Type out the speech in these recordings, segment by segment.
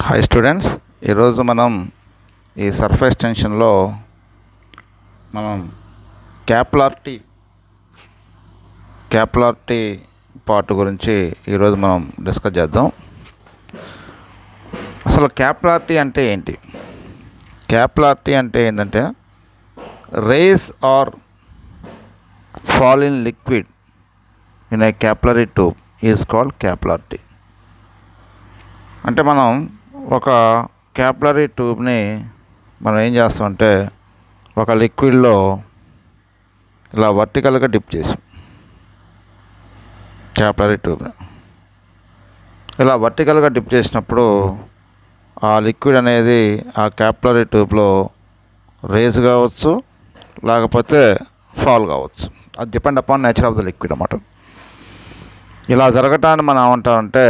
Hi students, ఈరోజు మనం ఈ సర్ఫేస్ టెన్షన్లో మనం క్యాపిలారిటీ పార్ట్ గురించి ఈరోజు మనం డిస్కస్ చేద్దాం. అసలు క్యాపిలారిటీ అంటే ఏంటి? క్యాపిలారిటీ అంటే ఏంటంటే rise or fall in liquid in a capillary tube is called capillarity. అంటే మనం ఒక క్యాపిలరీ ట్యూబ్ని మనం ఏం చేస్తామంటే ఒక లిక్విడ్లో ఇలా వర్టికల్గా డిప్ చేసాం. క్యాపిలరీ ట్యూబ్ని ఇలా వర్టికల్గా డిప్ చేసినప్పుడు ఆ లిక్విడ్ అనేది ఆ క్యాపిలరీ ట్యూబ్లో రేజ్ కావచ్చు, లేకపోతే ఫాల్ కావచ్చు. అది depend upon nature of the liquid అన్నమాట. ఇలా జరగటాన్ని మనం ఏమంటామంటే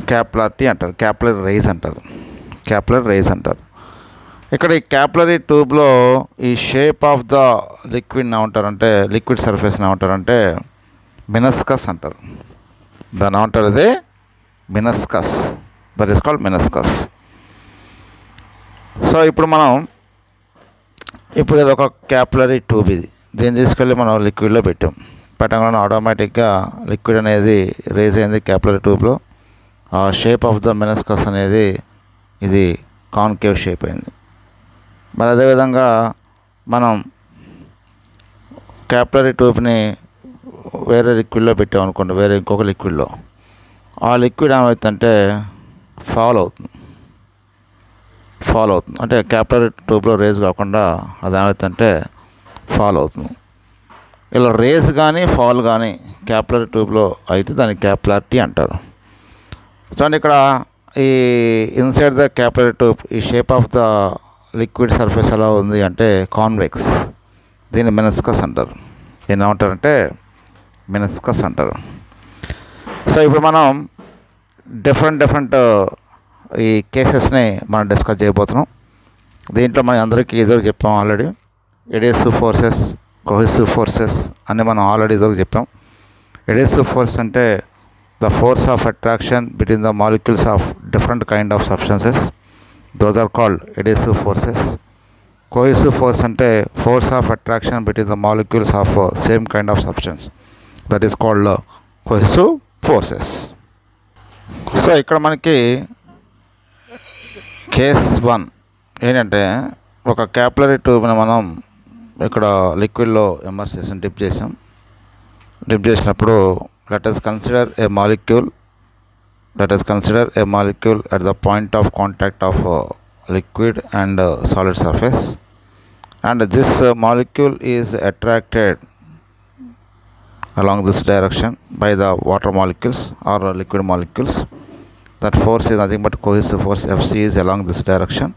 క్యాపిలారిటీ అంటారు, క్యాపిలరీ రేస్ అంటారు. ఇక్కడ ఈ క్యాపిలరీ ట్యూబ్లో ఈ షేప్ ఆఫ్ ద లిక్విడ్ని ఏమంటారంటే, లిక్విడ్ సర్ఫేస్ని ఏమంటారంటే మినస్కస్ అంటారు. దాన్ని ఏమంటారు? ఇది meniscus. That is called meniscus. So ఇప్పుడు ఇది ఒక క్యాపిలరీ ట్యూబ్. దీన్ని తీసుకెళ్ళి మనం లిక్విడ్లో పెట్టగానే ఆటోమేటిక్గా లిక్విడ్ అనేది రేజ్ అయింది క్యాపిలరీ ట్యూబ్లో. ఆ షేప్ ఆఫ్ ద మినస్కస్ అనేది ఇది కాన్కేవ్ షేప్ అయింది. మరి అదేవిధంగా మనం క్యాపిలరీ ట్యూబ్ని వేరే లిక్విడ్లో పెట్టామనుకోండి, వేరే ఇంకొక లిక్విడ్లో, ఆ లిక్విడ్ ఏమవుతుందంటే ఫాల్ అవుతుంది. అంటే క్యాపిలరీ ట్యూబ్లో రేజ్ కాకుండా అది ఏమవుతుందంటే ఫాల్ అవుతుంది. ఇలా రేజ్ కానీ ఫాల్ కానీ క్యాపిలరీ ట్యూబ్లో అయితే దాన్ని క్యాపిలారిటీ అంటారు. చూడండి, ఇక్కడ ఈ ఇన్సైడ్ ద క్యాపిలరీ ట్యూబ్ ఈ shape of the liquid surface ఎలా ఉంది అంటే కాన్వెక్స్. దీన్ని మినస్కస్ అంటారు. దీన్ని ఏమంటారంటే మినస్కస్ అంటారు. సో ఇప్పుడు మనం డిఫరెంట్ ఈ కేసెస్ని మనం డిస్కస్ చేయబోతున్నాం. దీంట్లో మనం అందరికీ ఇదివరకు చెప్పాం ఆల్రెడీ. ఎడేసివ్ ఫోర్సెస్, కొహెసివ్ ఫోర్సెస్ అని మనం ఆల్రెడీ ఇదివరకు చెప్పాం. ఎడేసివ్ ఫోర్స్ అంటే the force of attraction between the molecules of different kind of substances, those are called adhesive forces. Cohesive force ante force of attraction between the molecules of same kind of substance, that is called cohesive forces. So ఇక్కడ మనకి case 1 ఏంటంటే ఒక capillary ట్యూబ్ని మనం ఇక్కడ లిక్విడ్లో immerse చేసాం, dip చేసినప్పుడు let us consider a molecule at the point of contact of liquid and solid surface, and this molecule is attracted along this direction by the water molecules or liquid molecules. That force is nothing but cohesive force. Fc is along this direction.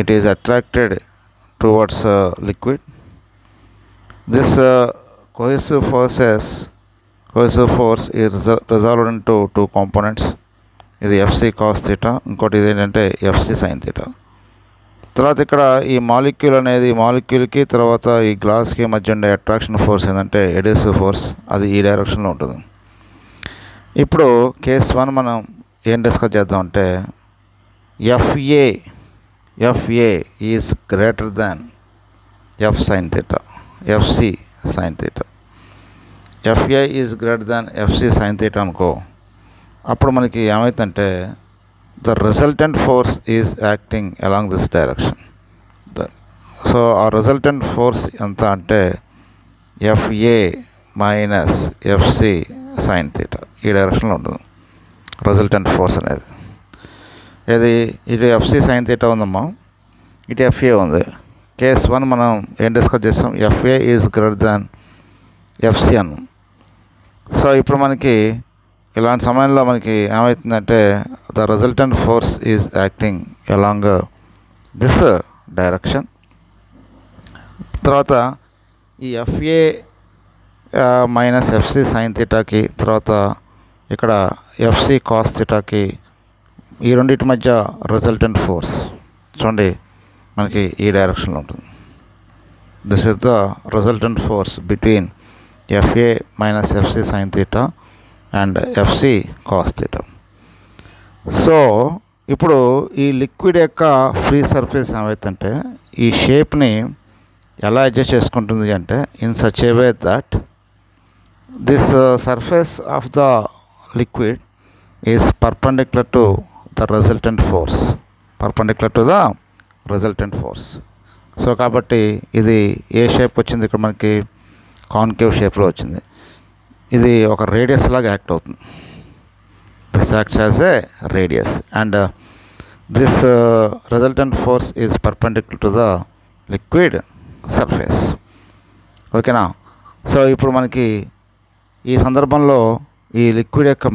It is attracted towards liquid. This cohesive force is resolved into two components. ఇది FC cos theta, ఇంకోటి ఇది ఏంటంటే FC sine theta. తర్వాత ఇక్కడ ఈ మాలిక్యూల్కి తర్వాత ఈ గ్లాస్కి మధ్య ఉండే అట్రాక్షన్ ఫోర్స్ ఏంటంటే ఎడేసివ్ ఫోర్స్. అది ఈ డైరెక్షన్లో ఉంటుంది. ఇప్పుడు కేస్ 1 మనం ఏం డిస్కస్ చేద్దామంటే FA is greater than F sine theta, FC sine theta. FA is greater than FC sine theta అనుకో, అప్పుడు మనకి ఏమవుతుందంటే the resultant force is acting along this direction. So ఆ రిజల్టెంట్ ఫోర్స్ ఎంత అంటే FA minus FC sine theta, ఈ డైరెక్షన్లో ఉంటుంది రిజల్టెంట్ ఫోర్స్ అనేది. ఇది ఎఫ్సి సైన్ థీటా ఉందమ్మా, ఇటు ఎఫ్ఏ ఉంది. కేస్ 1 మనం ఏం డిస్కస్ చేస్తాం, FA is greater than FC Anu. So ఇప్పుడు మనకి ఇలాంటి సమయంలో మనకి ఏమవుతుందంటే the resultant force is acting along this direction. తర్వాత ఈ ఎఫ్ఏ మైనస్ ఎఫ్సి సైన్ థీటాకి, తర్వాత ఇక్కడ ఎఫ్సి కాస్ థీటాకి, ఈ రెండింటి మధ్య రిజల్టెంట్ ఫోర్స్ చూడండి మనకి ఈ డైరెక్షన్లో ఉంటుంది. This is the resultant force between FA minus FC sin theta and FC cos theta. So ఇప్పుడు ఈ లిక్విడ్ యొక్క ఫ్రీ సర్ఫేస్ ఏమైతుందంటే ఈ షేప్ని ఎలా అడ్జస్ట్ చేసుకుంటుంది అంటే in such a way that this surface of the liquid is perpendicular to the resultant force, perpendicular to the resultant force. So కాబట్టి ఇది ఏ షేప్ వచ్చింది, ఇక్కడ మనకి కాన్కేవ్ షేప్లో వచ్చింది. ఇది ఒక రేడియస్ లాగా యాక్ట్ అవుతుంది. This acts as a radius and this resultant force is perpendicular to the liquid surface. ఓకేనా. సో ఇప్పుడు మనకి ఈ సందర్భంలో ఈ లిక్విడ్ యొక్క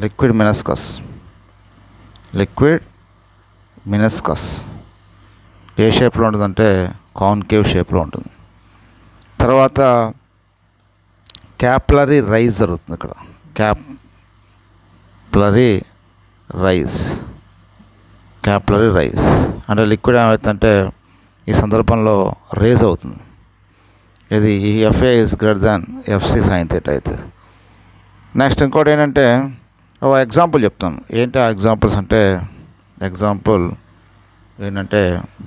లిక్విడ్ మినస్కస్ ఏ షేప్లో ఉంటుందంటే కాన్కేవ్ షేప్లో ఉంటుంది. తర్వాత క్యాపిలరీ రైజ్ జరుగుతుంది. ఇక్కడ క్యాపిలరీ రైజ్ అంటే లిక్విడ్ ఏమవుతుందంటే ఈ సందర్భంలో రేజ్ అవుతుంది. ఇది FA is greater than FC sine theta అయితే. నెక్స్ట్ ఇంకోటి ఏంటంటే ఒక ఎగ్జాంపుల్ చెప్తాను. ఏంటి ఆ ఎగ్జాంపుల్స్ అంటే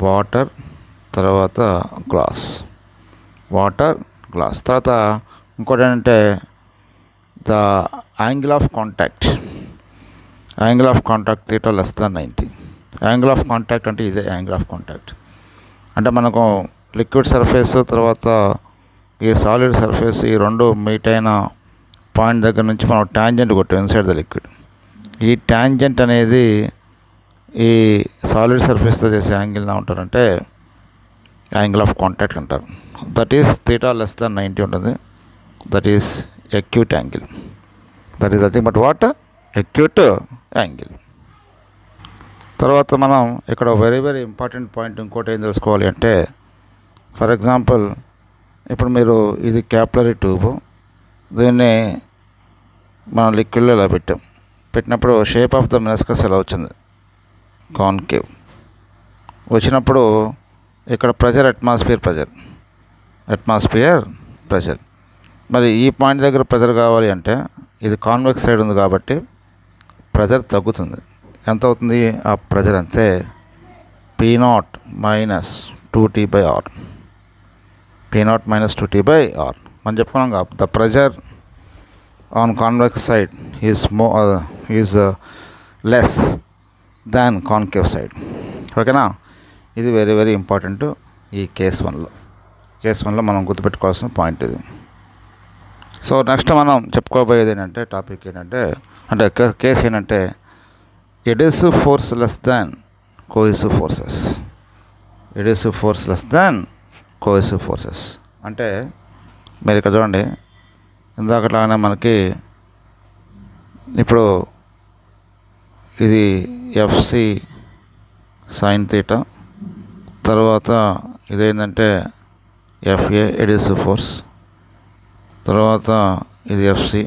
వాటర్, తర్వాత గ్లాస్, తర్వాత ఇంకోటి ఏంటంటే the angle of contact theta less than 90. Angle of contact అంటే ఇదే యాంగిల్ ఆఫ్ కాంటాక్ట్ అంటే మనకు లిక్విడ్ సర్ఫేస్ తర్వాత ఈ సాలిడ్ సర్ఫేస్ ఈ రెండు మీట్ అయిన పాయింట్ దగ్గర నుంచి మనం ట్యాంజెంట్ కొట్టాం ఇన్సైడ్ ద లిక్విడ్. ఈ ట్యాంజెంట్ అనేది ఈ సాలిడ్ సర్ఫేస్తో చేసే యాంగిల్ని ఉంటారంటే యాంగిల్ ఆఫ్ కాంటాక్ట్ అంటారు. That is theta less than 90 ఉంటుంది. That is acute angle. That is nothing but what acute angle. తర్వాత మనం ఇక్కడ వెరీ వెరీ ఇంపార్టెంట్ పాయింట్ ఇంకోటి ఏం తెలుసుకోవాలి అంటే, ఫర్ ఎగ్జాంపుల్ ఇప్పుడు మీరు ఇది క్యాపిలరీ ట్యూబ్, దీన్ని మనం లిక్విడ్లో ఇలా పెట్టినప్పుడు షేప్ ఆఫ్ ద మినస్కస్ ఎలా వచ్చింది, కాన్కేవ్ వచ్చినప్పుడు ఇక్కడ అట్మాస్ఫియర్ ప్రెషర్. మరి ఈ పాయింట్ దగ్గర ప్రెషర్ కావాలి అంటే ఇది కాన్వెక్స్ సైడ్ ఉంది కాబట్టి ప్రెషర్ తగ్గుతుంది. ఎంత అవుతుంది ఆ ప్రెషర్ అంతే, P0 మైనస్ 2T/R. మనం చెప్పుకున్నాం కదా, the pressure on convex side is less than concave side. ఓకేనా. ఇది వెరీ వెరీ ఇంపార్టెంట్ ఈ కేస్ వన్లో మనం గుర్తుపెట్టుకోవాల్సిన పాయింట్ ఇది. సో నెక్స్ట్ మనం చెప్పుకోబోయేది ఏంటంటే టాపిక్ ఏంటంటే కేసు ఏంటంటే ఎడెసివ్ force less than cohesive forces. అంటే మీరు ఇక్కడ చూడండి, ఇందాకట్లాగానే మనకి ఇప్పుడు ఇది ఎఫ్సి సైన్ థీటా, తర్వాత ఇదేంటంటే ఎఫ్ఏ ఎడెసివ్ ఫోర్స్, తర్వాత ఇది ఎఫ్సి,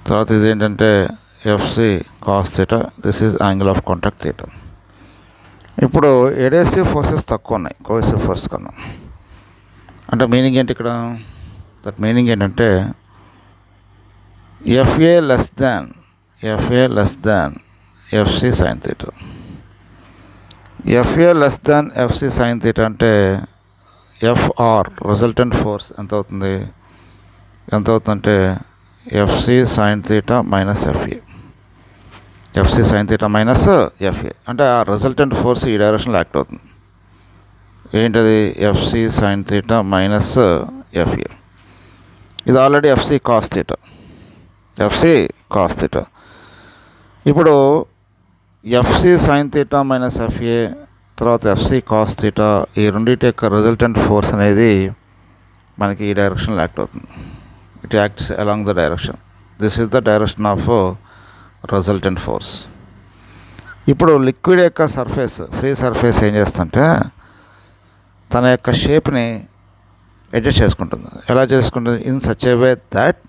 తర్వాత ఇదేంటంటే FC cos theta. This is angle of contact theta. ఇప్పుడు ఎడెసివ్ ఫోర్సెస్ తక్కువ ఉన్నాయి కోహెసివ్ ఫోర్స్ కన్నా. అంటే మీనింగ్ ఏంటి ఇక్కడ, దట్ మీనింగ్ ఏంటంటే FA less than FC sine theta. FA less than FC sine theta అంటే ఎఫ్ఆర్ రిజల్టెంట్ ఫోర్స్ ఎంత అవుతుందంటే FC sine theta minus FA. అంటే ఆ రిజల్టెంట్ ఫోర్స్ ఈ డైరెక్షన్లో యాక్ట్ అవుతుంది. ఏంటది, FC sine theta minus FA. ఇది ఆల్రెడీ ఎఫ్సి కాస్ థీటా. ఇప్పుడు FC sine theta minus FA తర్వాత ఎఫ్సి కాస్ థీటా, ఈ రెండింటి యొక్క రిజల్టెంట్ ఫోర్స్ అనేది మనకి ఈ డైరెక్షన్లో యాక్ట్ అవుతుంది. It acts along the direction. This is the direction of resultant force. ఇప్పుడు లిక్విడ్ యొక్క ఫ్రీ సర్ఫేస్ ఏం చేస్తుంటే తన యొక్క షేప్ని అడ్జస్ట్ చేసుకుంటుంది. ఎలా చేసుకుంటుంది, in such a way that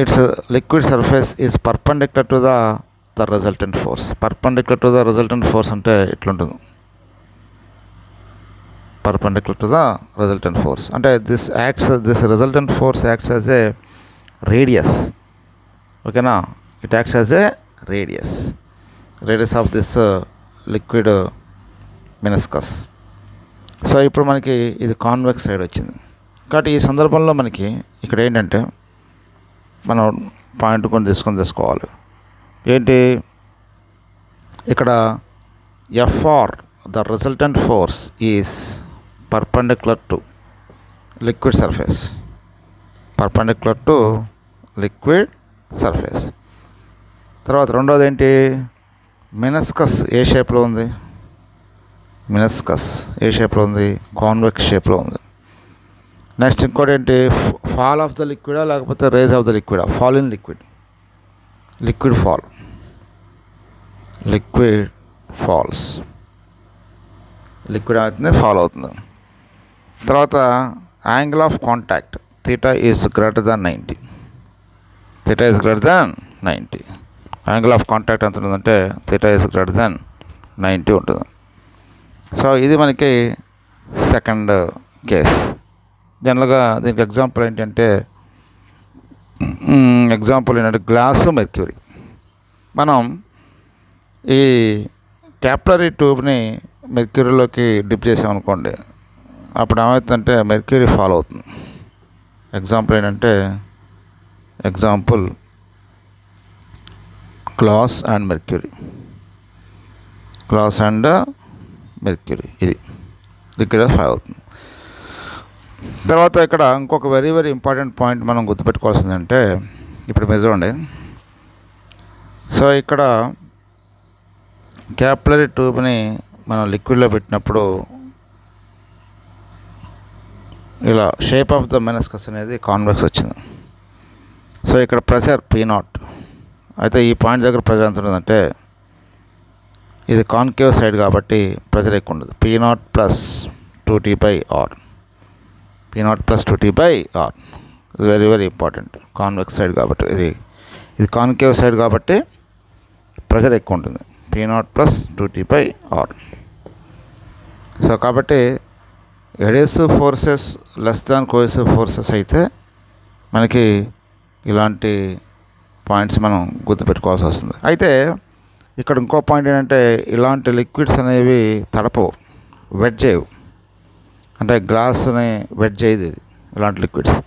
its liquid surface is perpendicular to the resultant force. అంటే ఇట్లుంటుంది, అంటే this resultant force acts as a radius ఓకేనా. It acts as a radius of this liquid meniscus. So ఇప్పుడు మనకి ఇది convex side వచ్చింది. కాబట్టి ఈ సందర్భంలో మనకి ఇక్కడ ఏంటంటే మనం పాయింట్ కొన్ని తీసుకోవాలి. ఏంటి ఇక్కడ FR the resultant force is perpendicular to liquid surface. తర్వాత రెండోది ఏంటి, మెనిస్కస్ ఏ షేప్లో ఉంది, కాన్వెక్స్ షేప్లో ఉంది. నెక్స్ట్ ఇంకోటి ఏంటి, ఫాల్ ఆఫ్ ద లిక్విడా లేకపోతే రేజ్ ఆఫ్ ద లిక్విడా, fall in liquid falls, liquid అవుతుంది, ఫాల్ అవుతుంది. తర్వాత angle of contact theta is greater than 90. Angle of contact ఎంత ఉంటుందంటే థీటా ఈజ్ గ్రేటర్ దాన్ 90 ఉంటుంది. సో ఇది మనకి సెకండ్ కేస్. జనరల్గా దీనికి ఎగ్జాంపుల్ ఏంటంటే గ్లాసు మెర్క్యూరీ. మనం ఈ క్యాపిలరీ ట్యూబ్ని మెర్క్యూరీలోకి డిప్ చేసామనుకోండి, అప్పుడు ఏమవుతుందంటే మెర్క్యూరీ ఫాల్ అవుతుంది. ఎగ్జాంపుల్ గ్లాస్ అండ్ మెర్క్యూరీ ఇది లిక్విడ్ ఫాల్ అవుతుంది. తర్వాత ఇక్కడ ఇంకొక వెరీ ఇంపార్టెంట్ పాయింట్ మనం గుర్తుపెట్టుకోవాల్సిందంటే, ఇప్పుడు మీరు చూడండి. సో ఇక్కడ క్యాపిలరీ ట్యూబ్ని మనం లిక్విడ్లో పెట్టినప్పుడు ఇలా షేప్ ఆఫ్ ద మెనిస్కస్ అనేది కాన్వెక్స్ వచ్చింది. సో ఇక్కడ ప్రెషర్ P0. అయితే ఈ పాయింట్ దగ్గర ప్రెషర్ ఎంత ఉంటుందంటే, ఇది కాన్కేవ్ సైడ్ కాబట్టి ప్రెషర్ ఎక్కువ ఉండదు. P0 + 2T/R. ఇది వెరీ ఇంపార్టెంట్. కాన్వెక్స్ సైడ్ కాబట్టి ఇది కాన్కేవ్ సైడ్ కాబట్టి ప్రెషర్ ఎక్కువ ఉంటుంది. P0 + 2T/R. సో కాబట్టి adhesive forces less than cohesive forces అయితే మనకి ఇలాంటి పాయింట్స్ మనం గుర్తుపెట్టుకోవాల్సి వస్తుంది. అయితే ఇక్కడ ఇంకో పాయింట్ ఏంటంటే, ఇలాంటి లిక్విడ్స్ అనేవి తడపవు, వెట్ చేయవు. అంటే గ్లాస్ని వెట్ చేయదు ఇది. ఇలాంటి లిక్విడ్స్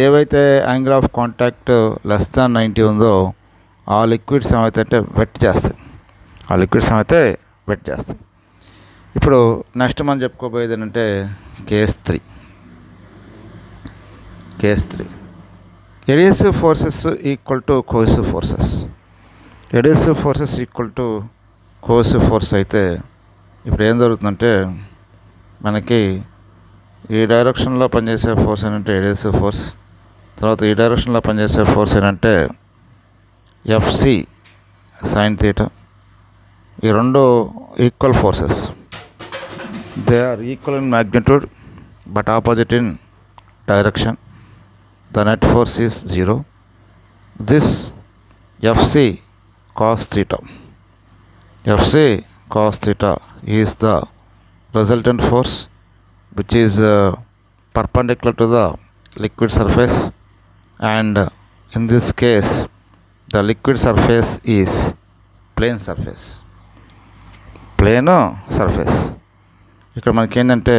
ఏవైతే angle of contact less than 90 ఉందో ఆ లిక్విడ్స్ ఏమైతే వెట్ చేస్తాయి. ఇప్పుడు నెక్స్ట్ మనం చెప్పుకోబోయేది ఏంటంటే case 3. Adhesive forces equal to cohesive force అయితే ఇప్పుడు ఏం జరుగుతుందంటే, మనకి ఈ డైరెక్షన్లో పనిచేసే ఫోర్స్ ఏంటంటే ఎడేసివ్ ఫోర్స్. తర్వాత ఈ డైరెక్షన్లో పనిచేసే ఫోర్స్ ఏంటంటే FC sin θ. ఈ రెండు equal forces. They are equal in magnitude but opposite in direction. The net force is 0. This FC cos θ is the resultant force which is perpendicular to the liquid surface, and in this case the liquid surface is plane surface. ఇక్కడ మనకి ఏంటంటే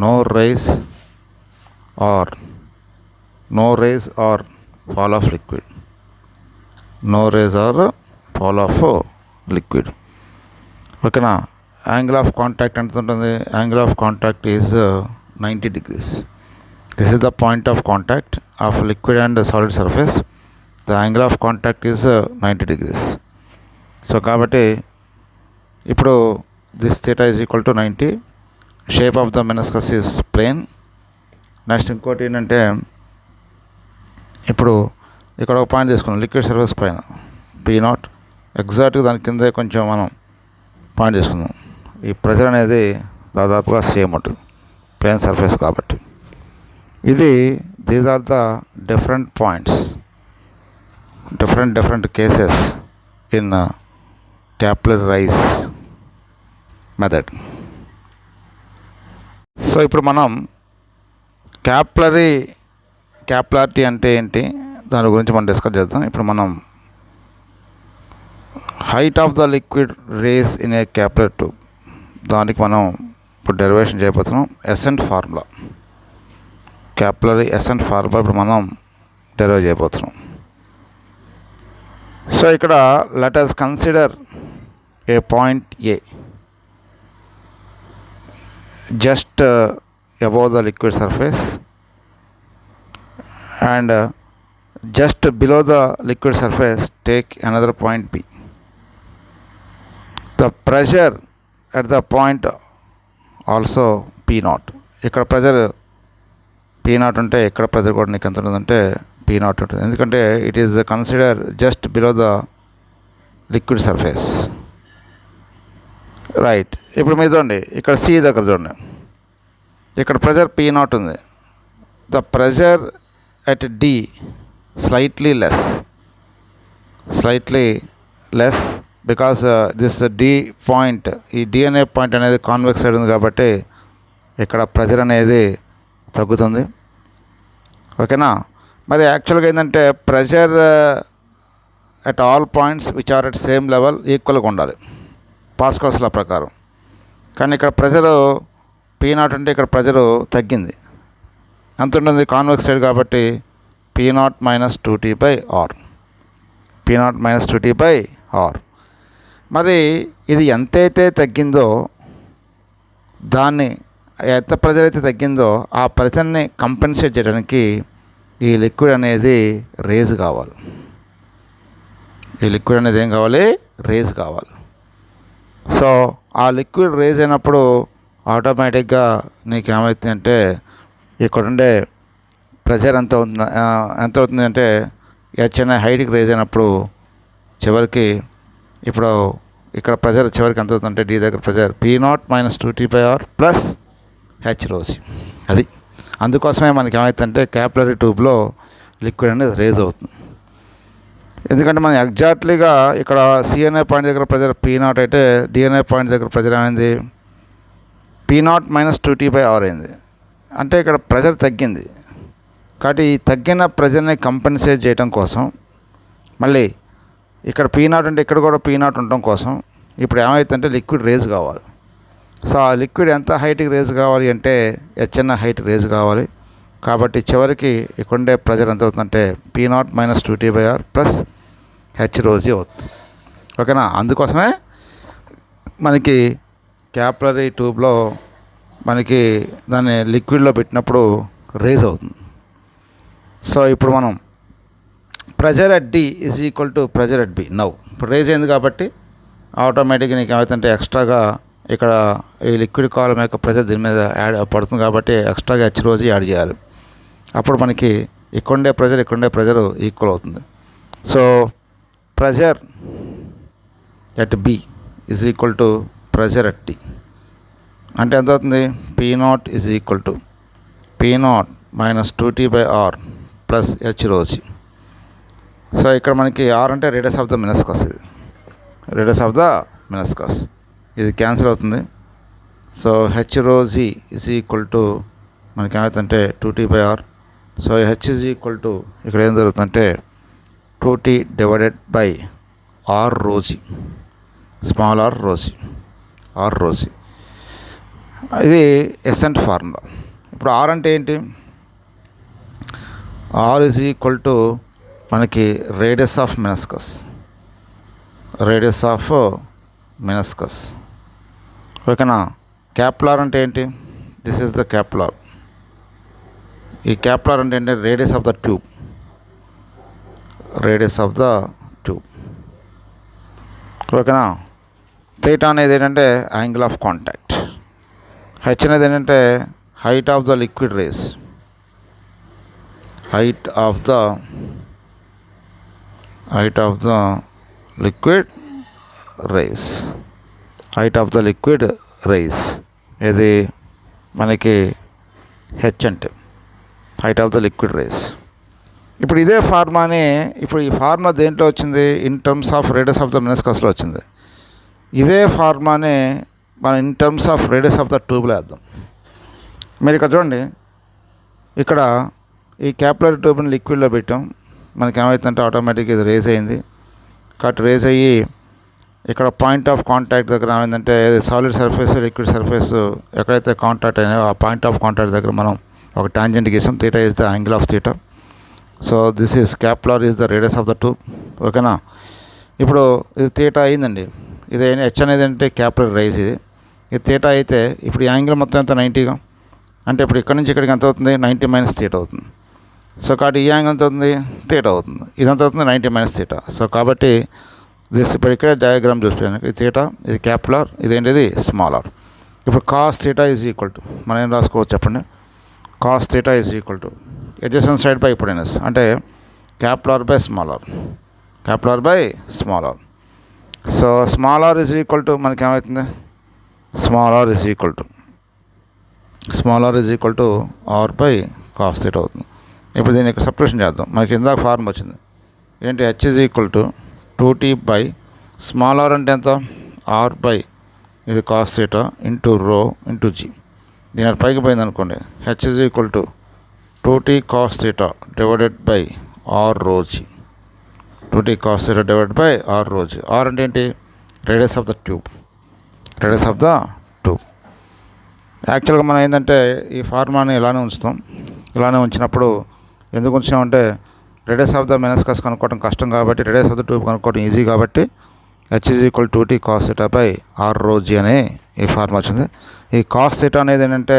no rise or fall of liquid. ఓకేనా. Angle of contact ఎంత ఉంటుంది, angle of contact is 90 degrees. This is the point of contact of liquid and solid surface. The angle of contact is 90 degrees. So కాబట్టి ఇప్పుడు this θ is equal to 90. Shape of the meniscus is plane. Next ఇంకోటి ఏంటంటే, ఇప్పుడు ఇక్కడ ఒక point తీసుకున్నాం liquid surface పైన P0. ఎగ్జాక్ట్గా దాని కిందే కొంచెం మనం పాయింట్ తీసుకుందాం. ఈ ప్రెషర్ అనేది దాదాపుగా సేమ్ ఉంటుంది, ప్లేన్ సర్ఫేస్ కాబట్టి. These are the different points, different cases in capillary rise method. So ఇప్పుడు మనం క్యాపిలారిటీ అంటే ఏంటి, దాని గురించి మనం డిస్కస్ చేద్దాం. ఇప్పుడు మనం height of the liquid rise in a capillary tube, దానికి మనం ఇప్పుడు డెరివేషన్ చేయబోతున్నాం. Ascent formula, capillary ascent formula ఇప్పుడు మనం డెరైవ్ చేయబోతున్నాం. సో ఇక్కడ let us consider a point A just above the liquid surface and just below the liquid surface take another point B. The pressure at the point also P naught. ఇక్కడ pressure P naught ఉంటే ఇక్కడ pressure కూడా నీకు ఎంత ఉంటుందంటే P naught ఉంటుంది. ఎందుకంటే it is consider just below the liquid surface, right. ఇప్పుడు మీరు చూడండి, ఇక్కడ సి దగ్గర చూడండి, ఇక్కడ ప్రెజర్ P naught ఉంది. The pressure at D slightly less because this D point, ఈ డి అనే పాయింట్ అనేది కాన్వెక్స్ సైడ్ ఉంది కాబట్టి ఇక్కడ ప్రెజర్ అనేది తగ్గుతుంది. ఓకేనా. మరి యాక్చువల్గా ఏంటంటే pressure at all points which are at same level ఈక్వల్గా ఉండాలి పాస్కల్స్ లా ప్రకారం. కానీ ఇక్కడ ప్రెజరు P naught అంటే ఇక్కడ ప్రెజరు తగ్గింది. ఎంత ఉంటుంది కాన్వెక్స్ సైడ్ కాబట్టి P naught - 2T/R, P naught - 2T/R. మరి ఇది ఎంతైతే తగ్గిందో, దాన్ని ఎంత ప్రెజర్ అయితే తగ్గిందో ఆ ప్రెజర్ని కంపెన్సేట్ చేయడానికి ఈ లిక్విడ్ అనేది రేజ్ కావాలి. ఈ లిక్విడ్ అనేది ఏం కావాలి? రేజ్ కావాలి. సో ఆ లిక్విడ్ రేజ్ అయినప్పుడు ఆటోమేటిక్గా నీకు ఏమవుతుందంటే ఇక్కడ ఉండే ప్రెషర్ ఎంత అవుతుంది అంటే H అనే హైట్కి రేజ్ అయినప్పుడు చివరికి ఇప్పుడు ఇక్కడ ప్రెషర్ చివరికి ఎంత అవుతుందంటే D దగ్గర pressure P naught - 2T/R plus H rho c. అది అందుకోసమే మనకి ఏమవుతుందంటే క్యాపిలరీ ట్యూబ్లో లిక్విడ్ అనేది రేజ్ అవుతుంది. ఎందుకంటే మనం ఎగ్జాక్ట్లీగా ఇక్కడ సి అనే పాయింట్ దగ్గర ప్రెజర్ P naught అయితే డి అనే పాయింట్ దగ్గర ప్రెజర్ ఏమైంది? P naught - 2T/R అయింది. అంటే ఇక్కడ ప్రెజర్ తగ్గింది. కాబట్టి ఈ తగ్గిన ప్రెజర్ని కంపెన్సేట్ చేయడం కోసం మళ్ళీ ఇక్కడ P naught అంటే ఇక్కడ కూడా P naught ఉండటం కోసం ఇప్పుడు ఏమవుతుందంటే లిక్విడ్ రేజ్ కావాలి. సో ఆ లిక్విడ్ ఎంత హైట్కి రేజ్ కావాలి అంటే H అన్న హైట్ రేజ్ కావాలి. కాబట్టి చివరికి ఇక్కడ ఉండే ప్రెజర్ ఎంత అవుతుందంటే P naught - 2T/R plus H rho c అవుతుంది. ఓకేనా. అందుకోసమే మనకి క్యాపిలరీ ట్యూబ్లో మనకి దాన్ని లిక్విడ్లో పెట్టినప్పుడు రేజ్ అవుతుంది. సో ఇప్పుడు మనం pressure at D is equal to pressure at B. Now ఇప్పుడు రేజ్ అయింది కాబట్టి ఆటోమేటిక్గా నీకు ఏమవుతుందంటే ఎక్స్ట్రాగా ఇక్కడ ఈ లిక్విడ్ కాలం యొక్క ప్రెజర్ దీని మీద యాడ్ పడుతుంది కాబట్టి ఎక్స్ట్రాగా H rho c యాడ్ చేయాలి. అప్పుడు మనకి ఇక్కడే ప్రెజర్ ఈక్వల్ అవుతుంది. So pressure at B is equal to pressure at D అంటే ఎంత అవుతుంది? P naught is equal to P naught - 2T/R plus H rho c. So ఇక్కడ మనకి R అంటే రేడియస్ ఆఫ్ ద మెనిస్కస్, ఇది రేడియస్ ఆఫ్ ద మెనిస్కస్, ఇది cancel అవుతుంది. So H rho c is equal to మనకి ఏమవుతుందంటే 2T/R. So H is equal to ఇక్కడ ఏం జరుగుతుందంటే 2T divided by R rho c, small r rho c, R rho c. ఇది ascent formula. ఇప్పుడు R అంటే ఏంటి? R ఈజ్ ఈక్వల్ టు మనకి రేడియస్ ఆఫ్ మెనిస్కస్. ఓకేనా. క్యాపిలర్ అంటే ఏంటి? This is the capital R. ఈ క్యాపిలర్ అంటే ఏంటి? Radius of the tube. ఓకేనా. థీటా అనేది ఏంటంటే యాంగిల్ ఆఫ్ కాంటాక్ట్. H అనేది ఏంటంటే height of the liquid rise, height of the liquid rise ఇది మనకి H అంటే height of the liquid race. ఇప్పుడు ఇదే ఫార్మాని ఇప్పుడు ఈ ఫార్ములా దేంట్లో వచ్చింది? In terms of radius of the మెనిస్కస్లో వచ్చింది. ఇదే ఫార్మాని మనం in terms of radius of the ట్యూబ్లో వేద్దాం. మీరు ఇక్కడ చూడండి, ఇక్కడ ఈ క్యాపిలరీ ట్యూబ్ని లిక్విడ్లో పెట్టాం, మనకి ఏమవుతుందంటే ఆటోమేటిక్గా ఇది రేజ్ అయింది. కాబట్టి రేజ్ అయ్యి ఇక్కడ పాయింట్ ఆఫ్ కాంటాక్ట్ దగ్గర ఏమైందంటే సాలిడ్ సర్ఫేస్ లిక్విడ్ సర్ఫేస్ ఎక్కడైతే కాంటాక్ట్ అయినాయో ఆ పాయింట్ ఆఫ్ కాంటాక్ట్ దగ్గర మనం ఒక టాంజెంట్ గీసాం. Theta is the angle of theta. So this is capital R is the radius of the tube. ఓకేనా. ఇప్పుడు ఇది థీటా అయిందండి. ఇది హెచ్ అనేది అంటే క్యాపిలర్ రైజ్. ఇది థీటా అయితే ఇప్పుడు ఈ యాంగిల్ మొత్తం ఎంత 90గా, అంటే ఇప్పుడు ఇక్కడ నుంచి ఇక్కడికి ఎంత అవుతుంది 90 మైనస్ థీటా అవుతుంది. సో కాబట్టి ఈ యాంగిల్ ఎంత అవుతుంది థీటా అవుతుంది. ఇదంతా అవుతుంది 90 మైనస్ థీటా. సో కాబట్టి దిస్ ఇప్పుడు ఇక్కడ డయాగ్రామ్ చూస్తాను. ఇది థీటా, ఇది క్యాపిలర్, ఇదేంటిది స్మాల్ ఆర్. ఇప్పుడు cos theta is equal to మనం ఏం రాసుకోవచ్చు చెప్పండి. Cos theta is equal to adjacent side by hypotenuse, అంటే capital R by small r, capital R by small r. So small r is equal to మనకి ఏమవుతుంది small r is equal to R by cos theta అవుతుంది. ఇప్పుడు దీన్ని ఇక్కడ substitution చేద్దాం. మనకి ఇందాక ఫార్మ్ వచ్చింది ఏంటి, h is equal to 2t by small r అంటే ఎంత ఆర్ బై ఇది cos theta into rho into g. దీని పైకి పోయింది అనుకోండి, h is equal to 2t cos theta divided by R rho g. 2t cos theta divided by R rho g. R అంటే ఏంటి, radius of the tube. యాక్చువల్గా మనం ఏంటంటే ఈ ఫార్ములాని ఇలానే ఉంచుతాం. ఇలానే ఉంచినప్పుడు ఎందుకు ఉంచామంటే రేడియస్ ఆఫ్ ద మెనస్కస్ కనుక్కోవడం కష్టం కాబట్టి, రేడియస్ ఆఫ్ ద ట్యూబ్ కనుక్కోవడం ఈజీ కాబట్టి H is equal 2t cos theta by R rho G అనే ఈ ఫార్ములా వచ్చింది. ఈ కాస్ థీటా అనేది ఏంటంటే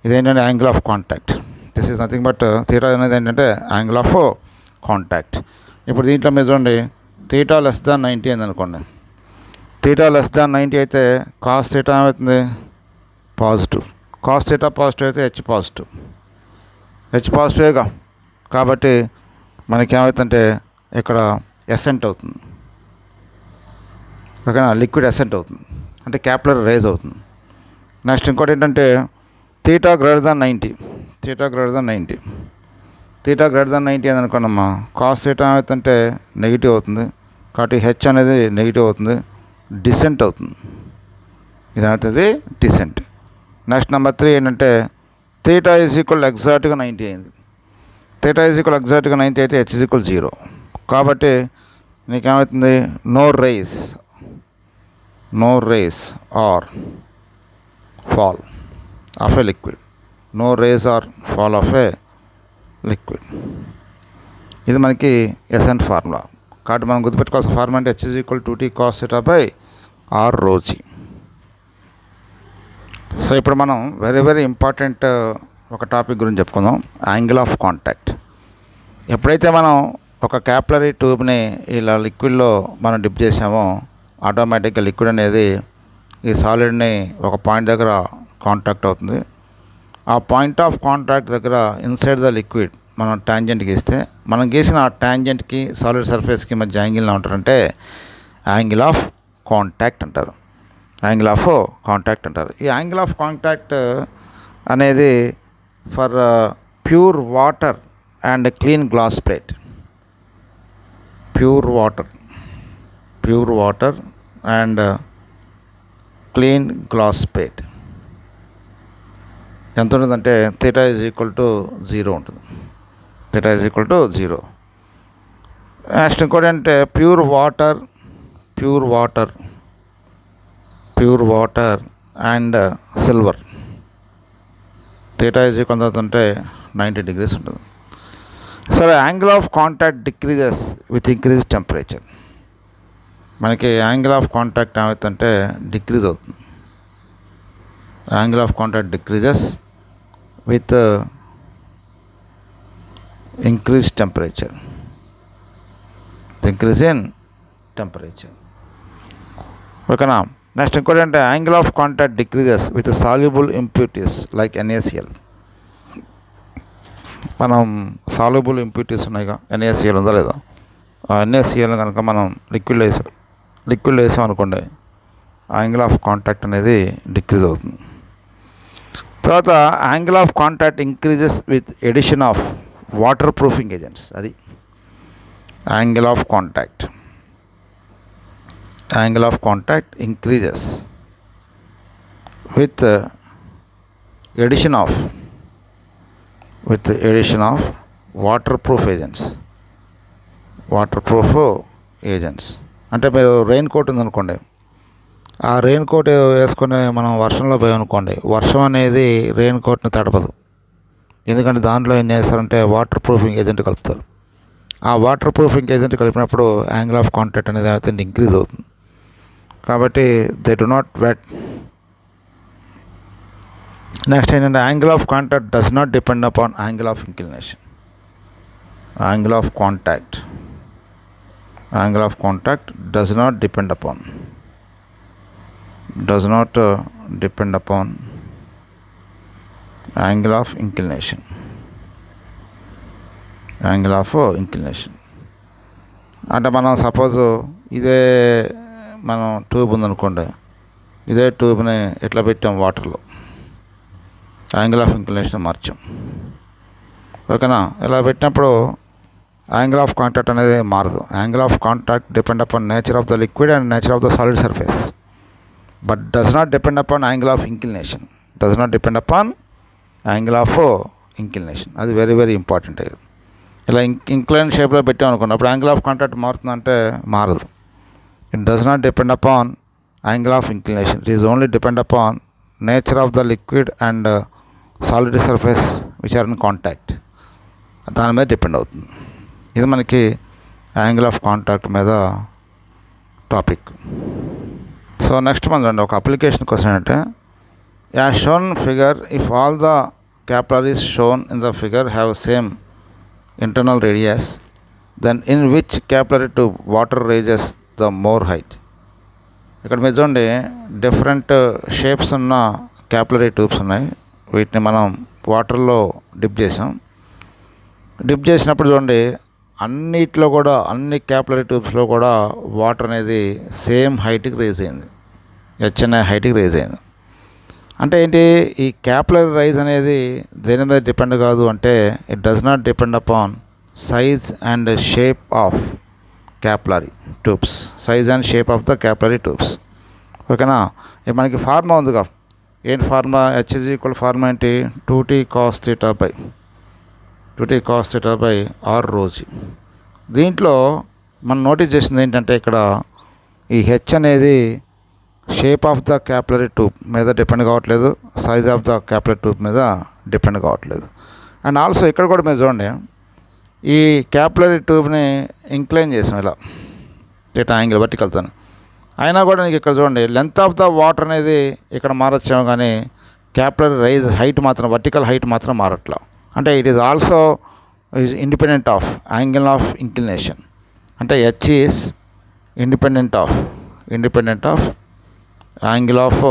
ఇదేంటంటే angle of contact. This is nothing but theta అనేది ఏంటంటే యాంగిల్ ఆఫ్ కాంటాక్ట్. ఇప్పుడు దీంట్లో మీరు చూడండి, థీటా లెస్ దాన్ 90 అయింది అనుకోండి. థీటా లెస్ దాన్ 90 అయితే కాస్ థీటా ఏమవుతుంది పాజిటివ్. కాస్ థీటా పాజిటివ్ అయితే హెచ్ పాజిటివేగా. కాబట్టి మనకి ఏమవుతుందంటే ఇక్కడ ఎసెంట్ అవుతుంది. ఓకేనా, లిక్విడ్ ఎసెంట్ అవుతుంది, అంటే క్యాపిలర్ రైజ్ అవుతుంది. నెక్స్ట్ ఇంకోటి ఏంటంటే థీటా గ్రేటర్ దాన్ 90 అని అనుకోండమ్మా, కాస్ థీటా ఏమవుతుందంటే నెగిటివ్ అవుతుంది. కాబట్టి హెచ్ అనేది నెగిటివ్ అవుతుంది, డిసెంట్ అవుతుంది. ఇది అవుతుంది డిసెంట్. నెక్స్ట్ నెంబర్ 3 ఏంటంటే థీటా ఈజ్ ఈక్వల్ ఎగ్జాక్ట్గా 90 అయింది. థీటా ఈజ్ ఈక్వల్ ఎగ్జాక్ట్గా 90 అయితే హెచ్ ఈజ్ ఈక్వల్ 0. కాబట్టి నీకేమవుతుంది no rise or fall of a liquid. No rise or fall of a liquid. ఇది మనకి ఎసెంట్ ఫార్ములా. కాబట్టి మనం గుర్తుపెట్టుకోవాల్సిన ఫార్ములా అంటే h is equal 2t cos theta by R rho g. So ఇప్పుడు మనం వెరీ ఇంపార్టెంట్ ఒక టాపిక్ గురించి చెప్పుకుందాం, యాంగిల్ ఆఫ్ కాంటాక్ట్. ఎప్పుడైతే మనం ఒక క్యాపిలరీ ట్యూబ్ని ఇలా లిక్విడ్లో మనం డిప్ చేసామో ఆటోమేటిక్గా లిక్విడ్ అనేది ఈ సాలిడ్ని ఒక పాయింట్ దగ్గర కాంటాక్ట్ అవుతుంది. ఆ పాయింట్ ఆఫ్ కాంటాక్ట్ దగ్గర ఇన్సైడ్ ద లిక్విడ్ మనం ట్యాంజెంట్ గీస్తే మనం గీసిన ఆ ట్యాంజెంట్కి సాలిడ్ సర్ఫేస్కి మధ్య యాంగిల్ని ఉంటారంటే యాంగిల్ ఆఫ్ కాంటాక్ట్ అంటారు. ఈ యాంగిల్ ఆఫ్ కాంటాక్ట్ అనేది for pure water and clean glass plate. Pure water and clean glass plate ఎంత ఉంటుందంటే థీటా ఈజ్ ఈక్వల్ టు 0 ఉంటుంది. నెక్స్ట్ ఇంకోటి అంటే pure water and silver. Theta is equal అవుతుంటే 90 degrees ఉంటుంది. సరే, angle of contact decreases with increase temperature. మనకి angle of contact ఏమవుతుందంటే డిక్రీజ్ అవుతుంది. Angle of contact decreases with increase temperature. ఓకేనా. నెక్స్ట్ ఇంకోటి అంటే angle of contact decreases with soluble impurities like NaCl. మనం సాల్యుబుల్ ఇంప్యూరిటీస్ ఉన్నాయిగా, NaCl ఉందా లేదా, ఆ NaCl కనుక మనం లిక్విడ్లో వేసాం అనుకోండి, యాంగిల్ ఆఫ్ కాంటాక్ట్ అనేది డిక్రీజ్ అవుతుంది. తర్వాత angle of contact increases with addition of water proofing agents. అది angle of contact increases with addition of waterproof agents. Water proof agents. అంటే మీరు రెయిన్ కోట్ ఉందనుకోండి, ఆ రెయిన్ కోట్ వేసుకొని మనం వర్షంలో పోయామనుకోండి, వర్షం అనేది రెయిన్ కోట్ని తడపదు. ఎందుకంటే దాంట్లో ఏం చేస్తారంటే వాటర్ ప్రూఫింగ్ ఏజెంట్ కలుపుతారు. ఆ వాటర్ ప్రూఫింగ్ ఏజెంట్ కలిపినప్పుడు యాంగిల్ ఆఫ్ కాంటాక్ట్ అనేది అయితే ఇంక్రీజ్ అవుతుంది. కాబట్టి they do not wet. Next ఏంటంటే angle of contact does not depend upon angle of inclination. Angle of contact does not depend upon angle of inclination. అంటే మనం suppose ఇదే మనం ట్యూబ్ ఉందనుకోండి, ఇదే ట్యూబ్ని ఎట్లా పెట్టాం వాటర్లో, యాంగిల్ ఆఫ్ ఇంక్లినేషన్ మార్చాం. ఓకేనా? ఇలా పెట్టినప్పుడు యాంగిల్ ఆఫ్ కాంటాక్ట్ అనేది మారదు. Angle of contact depend upon nature of the liquid and nature of the solid surface, but does not depend upon angle of inclination. అది వెరీ వెరీ ఇంపార్టెంట్. ఇలా incline షేప్లో పెట్టాం అనుకోండి, అప్పుడు యాంగిల్ ఆఫ్ కాంటాక్ట్ మారుతుందంటే మారదు. It does not depend upon angle of inclination. It is only depend upon nature of the liquid and solid surface which are in contact. దాని మీద depend అవుతుంది. ఇది మనకి యాంగిల్ ఆఫ్ కాంటాక్ట్ మీద topic. So next మనం ఒక application question అంటే, as shown figure, if all the capillaries shown in the figure have same internal radius, then in which capillary tube water raises the more height? ఇక్కడ మీరు చూడండి, different shapes ఉన్న capillary tubes ఉన్నాయి. వీటిని మనం వాటర్లో dip చేసినప్పుడు చూడండి, అన్నిట్లో కూడా, అన్ని క్యాపిలరీ ట్యూబ్స్లో కూడా వాటర్ అనేది సేమ్ హైట్కి రేజ్ అయింది, హెచ్ఎన్ఐ హైట్కి రేజ్ అయింది. అంటే ఏంటి, ఈ క్యాపిలరీ రైజ్ అనేది దేని మీద డిపెండ్ కాదు అంటే, it does not depend upon size and shape of capillary tubes, ఓకేనా? మనకి ఫార్మా ఉందిగా, ఏంటి ఫార్మా? H = ఫార్మా ఏంటి? 2t cos theta by r rho g. దీంట్లో మనం నోటీస్ చేసింది ఏంటంటే, ఇక్కడ ఈ హెచ్ అనేది shape of the capillary tube మీద డిపెండ్ కావట్లేదు, size of the capillary tube మీద డిపెండ్ కావట్లేదు. అండ్ ఆల్సో ఇక్కడ కూడా మీరు చూడండి, ఈ క్యాపిలరీ ట్యూబ్ని ఇంక్లైన్ చేసాం ఇలా థీటా యాంగిల్ వర్టికల్తోని, అయినా కూడా నీకు ఇక్కడ చూడండి లెంత్ ఆఫ్ ద వాటర్ అనేది ఇక్కడ మారొచ్చాము, కానీ క్యాపిలరీ రైజ్ హైట్ మాత్రం, వర్టికల్ హైట్ మాత్రం మారట్లా. అంటే it is also independent of angle of inclination. అంటే h is independent of angle of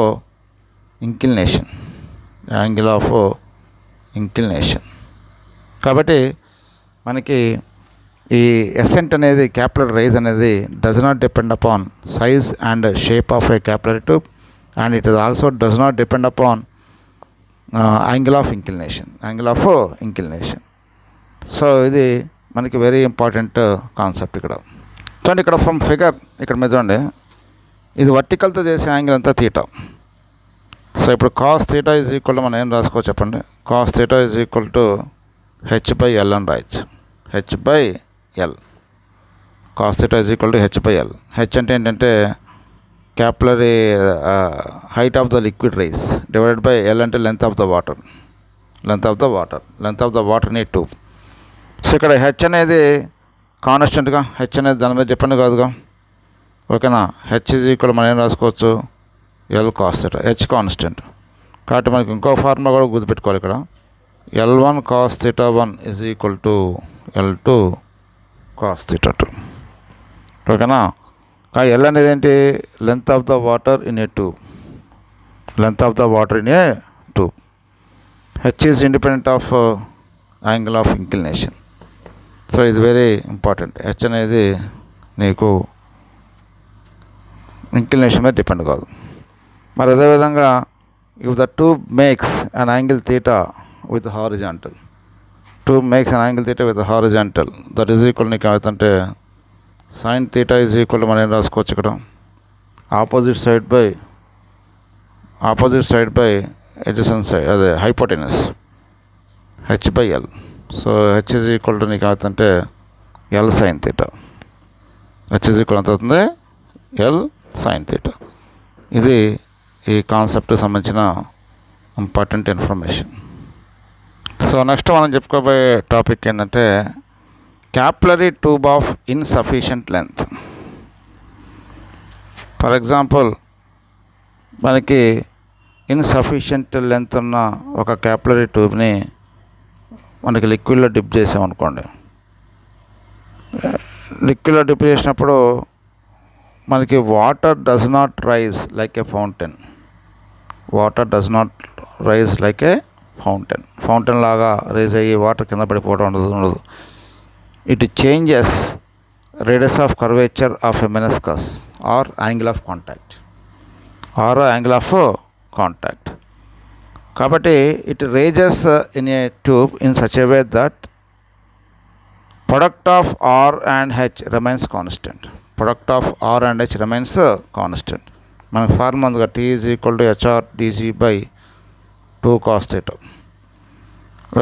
inclination. కాబట్టి మనకి ఈ ఎసెంట్ అనేది, క్యాపిలరీ రైజ్ అనేది does not depend upon size and shape of a capillary tube, and it is also does not depend upon angle of inclination. So ఇది మనకి very important concept ఇక్కడ. చూడండి, ఇక్కడ ఫ్రమ్ ఫిగర్ ఇక్కడ మీద చూడండి, ఇది వర్టికల్తో చేసే యాంగిల్ అంతా థీటా. సో ఇప్పుడు cos theta is equal to మనం ఏం రాసుకోవచ్చు చెప్పండి? Cos theta is equal to h/l అని రాయొచ్చు. h/l, cos theta is equal to h/l. H అంటే ఏంటంటే capillary height of the liquid rise divided by L అంటే length of the water in a tube. So ఇక్కడ h అనేది కాన్స్టెంట్గా, H అనేది దాని మీద డిపెండ్ కాదుగా, ఓకేనా? హెచ్ ఈజ్ ఈక్వల్ మనం ఏం రాసుకోవచ్చు? L cos theta. H constant కాబట్టి మనకి ఇంకో ఫార్ములా కూడా గుర్తుపెట్టుకోవాలి ఇక్కడ, L1 cos theta 1 is equal to L2 cos theta 2, ఓకేనా? L అనేది ఏంటి? Length of the water in a tube. H is independent of angle of inclination. So ఇది వెరీ ఇంపార్టెంట్. హెచ్ అనేది నీకు ఇంక్లినేషన్ మీద డిపెండ్ కాదు. మరి అదేవిధంగా if the tube makes an angle theta with horizontal, that is equal నీకు అవుతుంటే sin theta is equal to మనం ఏం రాసుకోవచ్చు ఇక్కడ? Opposite side by adjacent side, అదే హైపోటెనస్, h/l. సో h is equal to నీకు అవుతుంటే L sin theta. H is equal ఎంత అవుతుంది, ఎల్ సైన్ థీటా. ఇది ఈ కాన్సెప్ట్కి సంబంధించిన ఇంపార్టెంట్ ఇన్ఫర్మేషన్. సో నెక్స్ట్ మనం చెప్పుకోబోయే టాపిక్ ఏంటంటే capillary tube of insufficient length. For example, మనకి ఇన్సఫిషియంట్ లెంత్ ఉన్న ఒక క్యాపిలరీ ట్యూబ్ని మనకి లిక్విడ్లో డిప్ చేసామనుకోండి. లిక్విడ్లో డిప్ చేసినప్పుడు మనకి water does not rise like a fountain. Water does not rise like a fountain లాగా రైజ్ అయ్యి వాటర్ కింద పడిపోవడం ఉండదు. It changes radius of curvature of a meniscus or angle of contact. కాబట్టి it raises in a tube in such a way that product of r and h remains constant. మనకు formula ఉందిగా, T is equal to h r d g by 2 cos θ.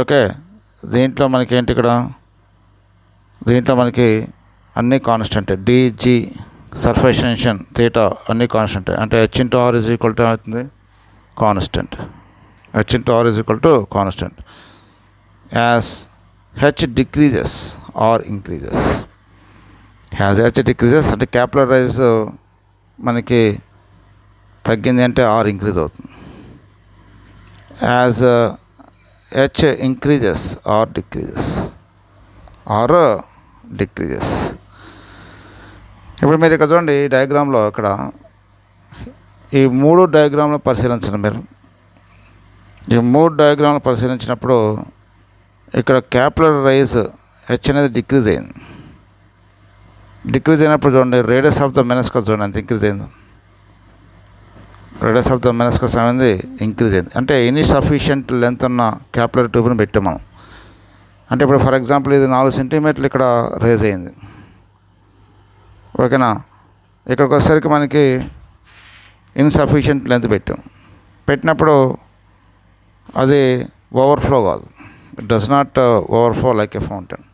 Okay, దీంట్లో మనకి అన్నీ కాన్స్టెంటే. D g surface tension theta అన్నీ కాన్స్టెంటే. అంటే h into are is equal to అవుతుంది constant. As h decreases r increases. అంటే క్యాపిలర్ రైజ్ మనకి తగ్గింది అంటే ఆర్ ఇంక్రీజ్ అవుతుంది. As h increases r decreases. ఇప్పుడు మీరు ఇక్కడ చూడండి, ఈ డయాగ్రామ్లో ఇక్కడ ఈ 3 డయాగ్రామ్లు పరిశీలించండి. మీరు ఈ 3 డయాగ్రామ్లు పరిశీలించినప్పుడు ఇక్కడ క్యాపిలర్ రైజ్ హెచ్ అనేది డిక్రీజ్ అయినప్పుడు చూడండి, రేడియస్ ఆఫ్ ద మెనిస్కస్ చూడండి ఎంత ఇంక్రీజ్ అయింది. రేడియస్ ఆఫ్ ద మెనిస్కస్ అనేది ఇంక్రీజ్ అయింది. అంటే ఇన్సఫిషియంట్ లెంత్ ఉన్న క్యాపిలరీ ట్యూబ్ని పెట్టాం మనం. అంటే ఇప్పుడు ఫర్ ఎగ్జాంపుల్ ఇది 4 సెంటీమీటర్లు ఇక్కడ రేజ్ అయింది. ఓకేనా, ఇక్కడికి వచ్చేసరికి మనకి ఇన్సఫిషియంట్ లెంత్ పెట్టినప్పుడు అది ఓవర్ఫ్లో కాదు. It does not overflow like a fountain.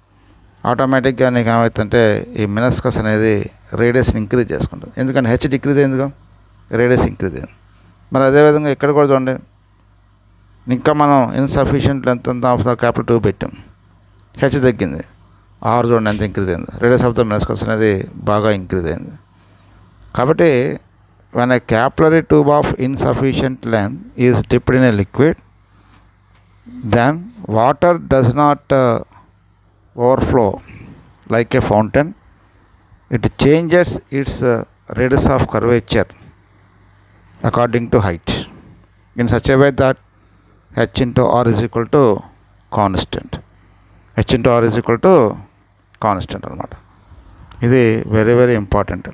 ఆటోమేటిక్గా నీకు ఏమవుతుందంటే ఈ మెనిస్కస్ అనేది రేడియస్ని ఇంక్రీజ్ చేసుకుంటుంది. ఎందుకంటే హెచ్ డిక్రీజ్ అయిందిగా, రేడియస్ ఇంక్రీజ్ అయింది. మరి అదేవిధంగా ఇక్కడ కూడా చూడండి, ఇంకా మనం insufficient length of the capillary tube పెట్టాం, హెచ్ తగ్గింది, ఆర్ చూడండి ఎంత ఇంక్రీజ్ అయింది. రేడియస్ ఆఫ్ ద మెనిస్కస్ అనేది బాగా ఇంక్రీజ్ అయింది. కాబట్టి when a capillary tube of insufficient length is dipped in a liquid, then water does not overflow like a fountain. It changes its radius of curvature according to height in such a way that h into r is equal to constant. అన్నమాట. ఇది very very important.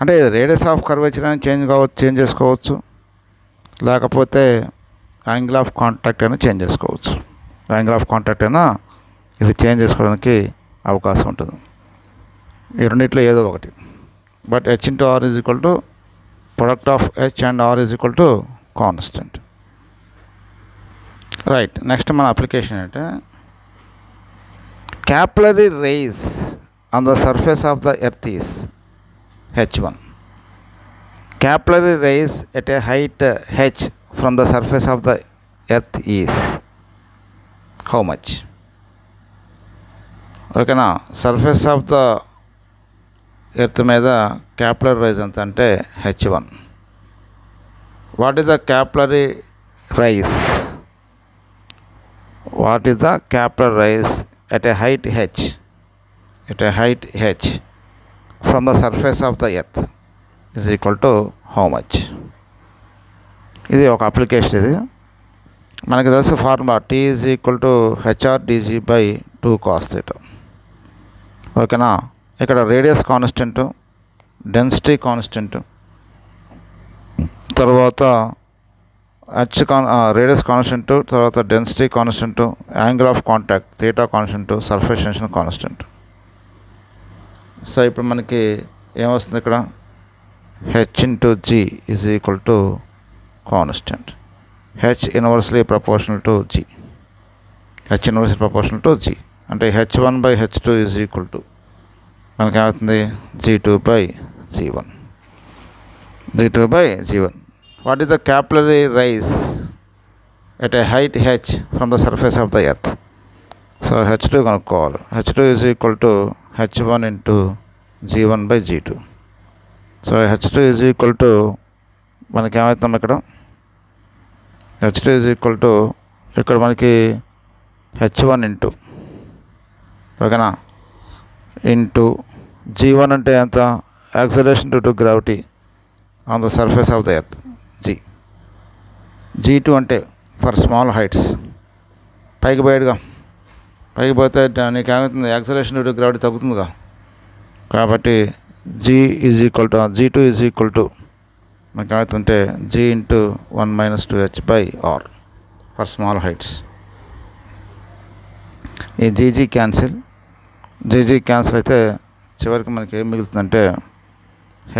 అంటే radius of curvature అని change చేసుకోవచ్చు, లేకపోతే angle of contact అయినా change చేసుకోవచ్చు. ఇది change చేసుకోవడానికి అవకాశం ఉంటుంది. ఈ రెండిట్లో ఏదో ఒకటి. But H into are is equal to product of H and R is equal to constant. Right, next మన అప్లికేషన్ ఏంటంటే capillary rays on the surface of the earth is H1. Capillary rays at a height h from the surface of the earth is how much? Okay, now surface of the earth మీద capillary rays ఎంత అంటే H1. What is the capillary rays? At a height h from the surface of the earth is equal to how much? ఇది ఒక application. ఇది మనకి తెలిసిన formula T is equal to h r d g by 2 cos θ. ఓకేనా, ఇక్కడ radius constant, density constant, తర్వాత radius constant, తర్వాత density constant, angle of contact theta constant, surface tension constant. So ఇప్పుడు మనకి ఏమొస్తుంది ఇక్కడ, h into g is equal to constant. H inversely proportional to g. అంటే H1/H2 is equal to మనకేమవుతుంది G2/G1. G2/G1. What is the capillary rise at a height h from the surface of the earth? So H2 కనుక్కోవాలి. H2 is equal to H1 into G1/G2. So H2 is equal to మనకేమవుతాం ఇక్కడ H2 is equal to ఇక్కడ మనకి H1 into ఓకేనా into G1 అంటే ఎంత acceleration due to gravity on the surface of the earth G2 అంటే for small heights పైకి పోతే నీకు ఏమవుతుంది యాక్సలరేషన్ డ్యూ టు గ్రావిటీ తగ్గుతుందిగా కాబట్టి G2 ఈజ్ ఈక్వల్ టు మనకి ఏమవుతుంటే G into 1 - 2h/r for small heights. ఈ జీజీ క్యాన్సిల్ అయితే చివరికి మనకి ఏం మిగులుతుందంటే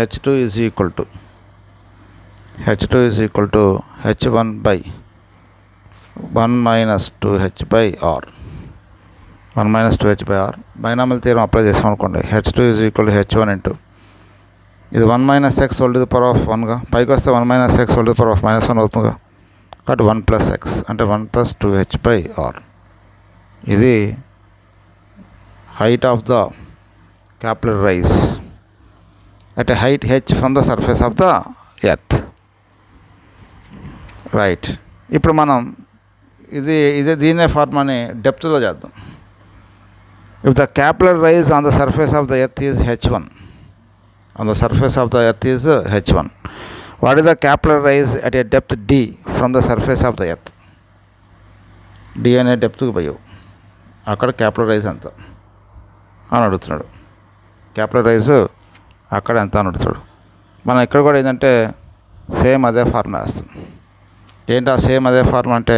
H2 is equal to H1/1 - 2h/r. 1 - 2h/r binomial theorem apply చేసాం అనుకోండి. H2 is equal to H1 into ఇది 1 - x whole to the power of 1గా పైకి వస్తే 1 - x whole to the power of -1 అవుతుందిగా. కాబట్టి 1 + x అంటే 1 + 2h/r. ఇది height of the capillary rise at a height h from the surface of the earth. Right. ఇప్పుడు మనం దీనే ఫార్మాని డెప్త్లో చేద్దాం. If the capillary rise on the surface of the earth is h1, what is the capillary rise at a depth d from the surface of the earth? d అనే డెప్త్కి పోయావు, అక్కడ క్యాపిలర్ rise ఎంత అని అడుగుతున్నాడు. క్యాపిలర్ rise అక్కడ ఎంత అని అడుగుతాడు. మనం ఇక్కడ కూడా ఏంటంటే సేమ్ అదే ఫార్ములా వేస్తాం. ఏంటి సేమ్ అదే ఫార్ములా అంటే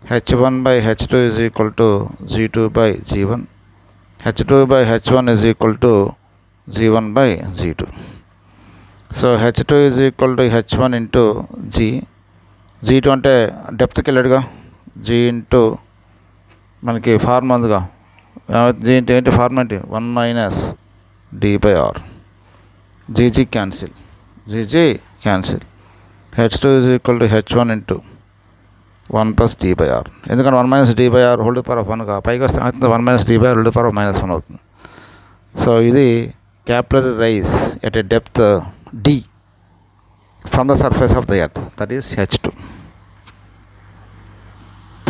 H1/H2 is equal to G2/G1, H2/H1 is equal to G1/G2. So H2 is equal to H1 into G2 అంటే డెప్త్కి వెళ్ళాడుగా, G ఇంటూ మనకి ఫార్ములా ఉందిగా, ఏంటి ఫార్ములా ఏంటి 1 - d/r. GG cancel. H2 is equal to H1 into 1 + d/r. ఎందుకంటే 1 - d/r whole to the power of 1గా పైకి వస్తే 1 - d/r whole to the power of -1 అవుతుంది. సో ఇది capillary rise at a depth d from the surface of the earth, that is H2.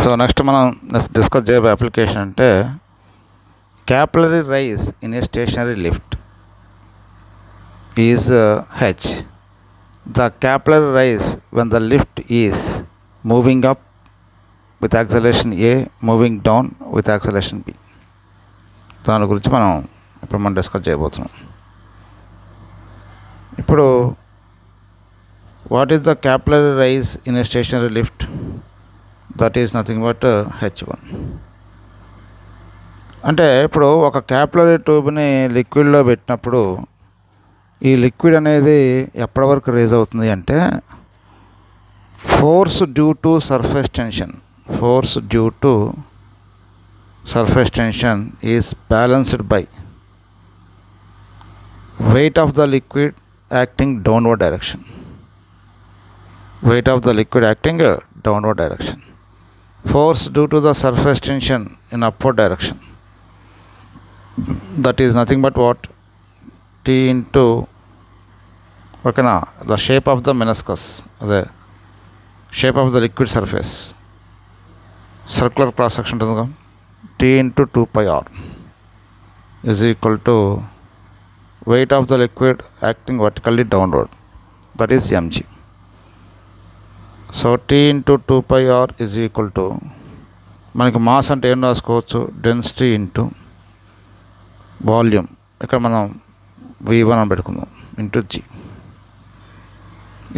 So next మనం discuss చేయబోయే application అంటే capillary rise in a stationary lift is h. The capillary rise when the lift is moving up with acceleration a, moving down with acceleration b. దాని గురించి మనం discuss చేయబోతున్నాం. ఇప్పుడు what is the capillary rise in a stationary lift? That is nothing but H1. అంటే ఇప్పుడు ఒక capillary ట్యూబ్ని లిక్విడ్లో పెట్టినప్పుడు ఈ లిక్విడ్ అనేది ఎప్పటి వరకు రేజ్ అవుతుంది అంటే force due to surface tension is balanced by weight of the liquid acting downward direction. Force due to the surface tension in upward direction, that is nothing but what? T into the shape of the meniscus, the shape of the liquid surface, circular cross section to T into 2πr is equal to weight of the liquid acting vertically downward, that is mg. So T into 2πr is equal to మనకి mass అంటే ఏం రాసుకోవచ్చు, density into volume, ఇక్కడ మనం V1 అని పెట్టుకుందాం, into G.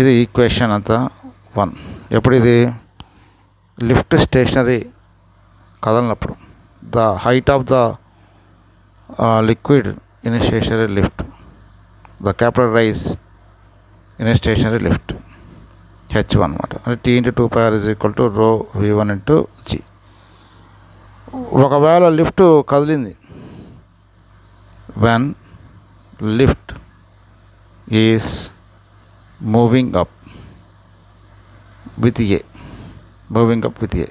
ఇది equation అంతా 1. ఎప్పుడు ఇది లిఫ్ట్ స్టేషనరీ కదలనప్పుడు, the height of the liquid in a stationary lift, the capillary rise in a stationary lift H1 అన్నమాట. అంటే T into 2πr is equal to rho V1 into G. ఒకవేళ lift when lift is moving up with A. Moving up with a.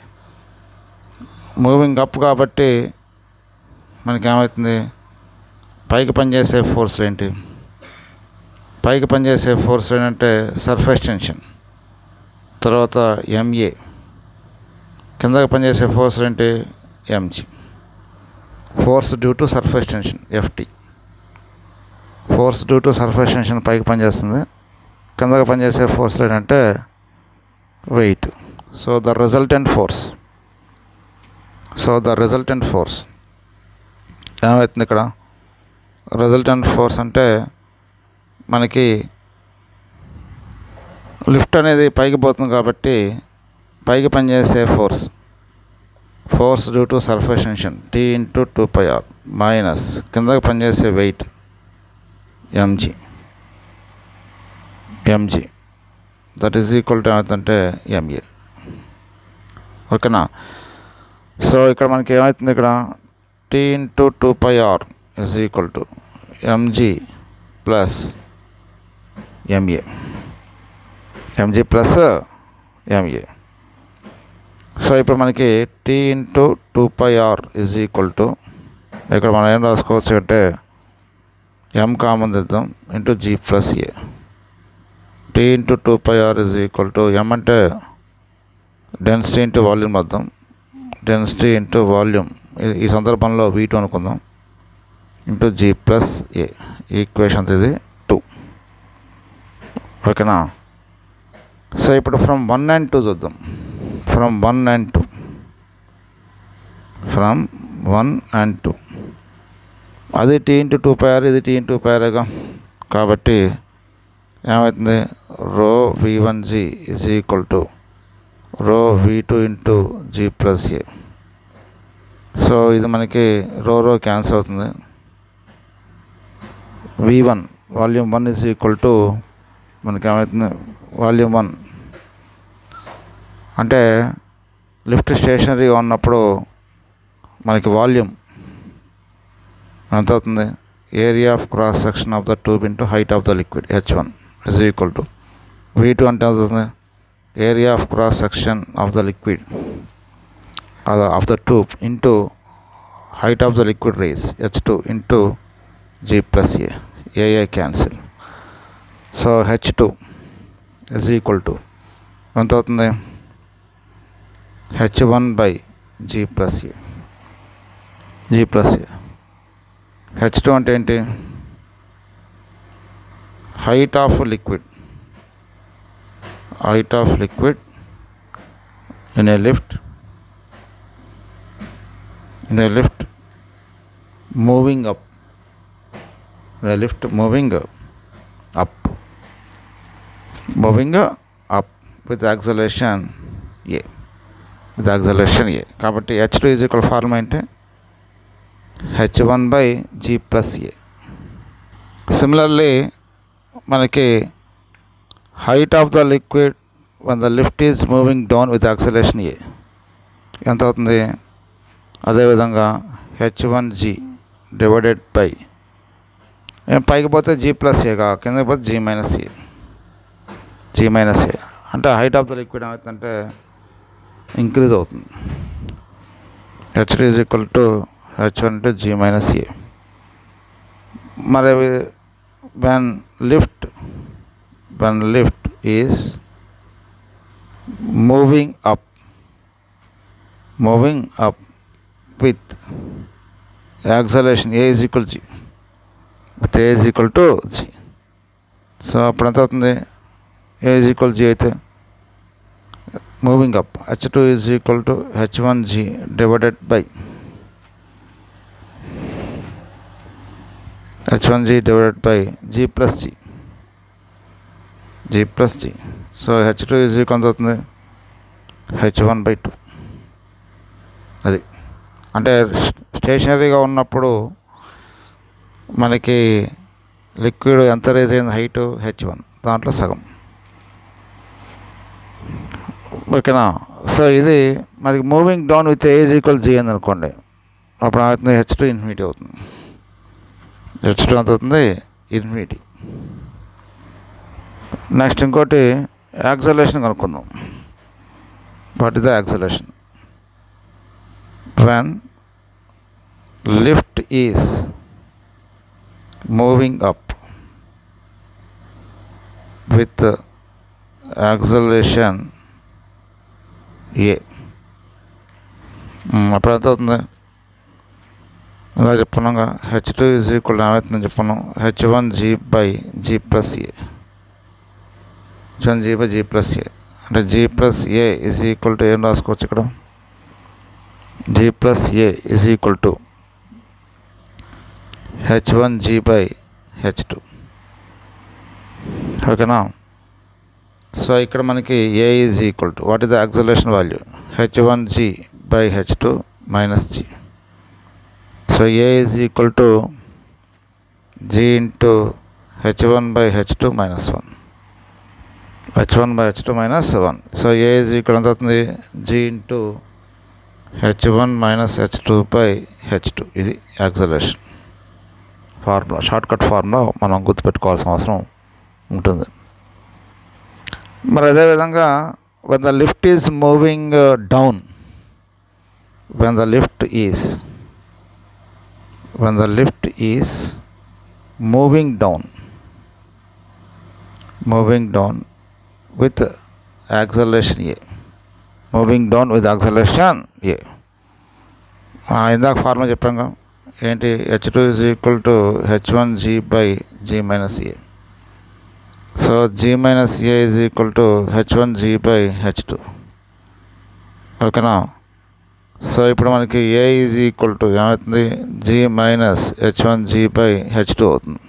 Moving up కాబట్టి మనకేమవుతుంది, పైకి పనిచేసే force ఏంటి? పైకి పనిచేసే force ఏంటంటే సర్ఫేస్ టెన్షన్, తర్వాత ఎంఏ. కిందకి పనిచేసే ఫోర్స్ ఏంటి? MG. Force due to surface tension FT. Force due to surface tension పైకి పనిచేస్తుంది. కిందకి పనిచేసే ఫోర్స్ ఏంటంటే weight. So the resultant force ఏమవుతుంది ఇక్కడ? రిజల్టెంట్ ఫోర్స్ అంటే మనకి లిఫ్ట్ అనేది పైకి పోతుంది కాబట్టి పైకి పనిచేసే force due to surface tension T × 2πr minus కిందకి పనిచేసే weight MG. That is equal to ఏమవుతుందంటే ఎంఏ. ఓకేనా? సో ఇక్కడ మనకి ఏమవుతుంది, ఇక్కడ T × 2πr ఈజ్ ఈక్వల్ టు ఎంజీ ప్లస్ ఎంఏ. సో ఇప్పుడు మనకి T × 2πr is equal to, ఇక్కడ మనం ఏం రాసుకోవచ్చు అంటే ఎం కామన్ తెద్దాం into G plus a. T × 2πr is equal to, m అంటే డెన్సిటీ ఇంటూ వాల్యూమ్ వద్దాం, డెన్సిటీ ఇంటూ వాల్యూమ్, ఈ సందర్భంలో V2 అనుకుందాం, into G plus a. Equation ఇది 2. ఓకేనా? సో ఇప్పుడు ఫ్రమ్ 1 and 2 చూద్దాం. ఫ్రమ్ 1 and 2 అది T × 2πr, ఇది T × 2πrగా. కాబట్టి ఏమవుతుంది, రో V1G ఈజ్ ఈక్వల్ టు రో V2 ఇంటూ G ప్లస్ ఏ. సో ఇది మనకి రో క్యాన్సిల్ అవుతుంది. V1 volume 1 is equal to మనకి ఏమవుతుంది, వాల్యూమ్ 1 అంటే లిఫ్ట్ స్టేషనరీగా ఉన్నప్పుడు మనకి వాల్యూమ్ ఎంత అవుతుంది, area of cross section of the tube into height of the liquid H1 is equal to V2 అంటే అవుతుంది area of cross section of the liquid of the tube into height of the liquid rise H2 into G plus a. A a cancel. So H2 is equal to ఎంత అవుతుంది, H1/G plus a. H2 అంటే ఏంటి? Height of liquid in a lift moving up with acceleration A. కాబట్టి H2 is equal formula అంటే H1/G plus ఏ. Similarly మనకి height of the liquid when the lift is moving down with acceleration A ఎంత అవుతుంది? అదేవిధంగా H1G divided by పైకి పోతే G plus ఏగా, కిందకి పోతే G మైనస్ ఏ. అంటే హైట్ ఆఫ్ ద లిక్విడ్ ఏమవుతుందంటే ఇంక్రీజ్ అవుతుంది. H2 is equal to H1 into G minus a. మరి when lift is moving up with acceleration A is equal to G. So అప్పుడు ఎంత అవుతుంది, A is equal to G అయితే moving up H2 is equal to H1G divided by G plus G. So H2 is equal అవుతుంది H1/2. అది అంటే స్టేషనరీగా ఉన్నప్పుడు మనకి liquid ఎంత రేజ్ అయింది, హైట్ H1, దాంట్లో సగం. ఓకేనా? సో ఇది మనకి moving down with A is equal G అని అనుకోండి, అప్పుడు అవుతుంది H2 ఇన్ఫినిటీ అవుతుంది. H2 ఎంత అవుతుంది? ఇన్ఫినిటీ. నెక్స్ట్ ఇంకోటి యాక్సలరేషన్ కనుక్కుందాం. What is the acceleration? When lift is moving up with acceleration a, అప్పుడు ఎంత అవుతుంది? ఇలా చెప్పుకున్నాగా H2 ఈజ్ ఈక్వల్ ఏమవుతుందని చెప్పుకున్నాం, H1G/G+A. H1G/G+A అంటే G+A ఈజ్ ఈక్వల్ టు ఏం రాసుకోవచ్చు ఇక్కడ? G+A is equal to H1G/H2. ఓకేనా? సో ఇక్కడ మనకి A is equal to what is the acceleration value? H1G/H2 minus G. So A is equal to G into H1/H2 minus 1. H1/H2 minus 1. So A is equal ఎంత అవుతుంది? G into H1 minus H2/H2. ఇది acceleration formula, shortcut formula మనం గుర్తుపెట్టుకోవాల్సిన అవసరం ఉంటుంది. మరి అదేవిధంగా when the lift is moving down, when the lift is moving down with acceleration A, ఇందాక ఫార్ములా చెప్పాం ఏంటి? H2 is equal to H1G/G-A. So G-A is equal to H1G/H2. ఓకేనా? సో ఇప్పుడు మనకి A ఈజ్ ఈక్వల్ టు ఏమవుతుంది? G minus H1G/H2 అవుతుంది.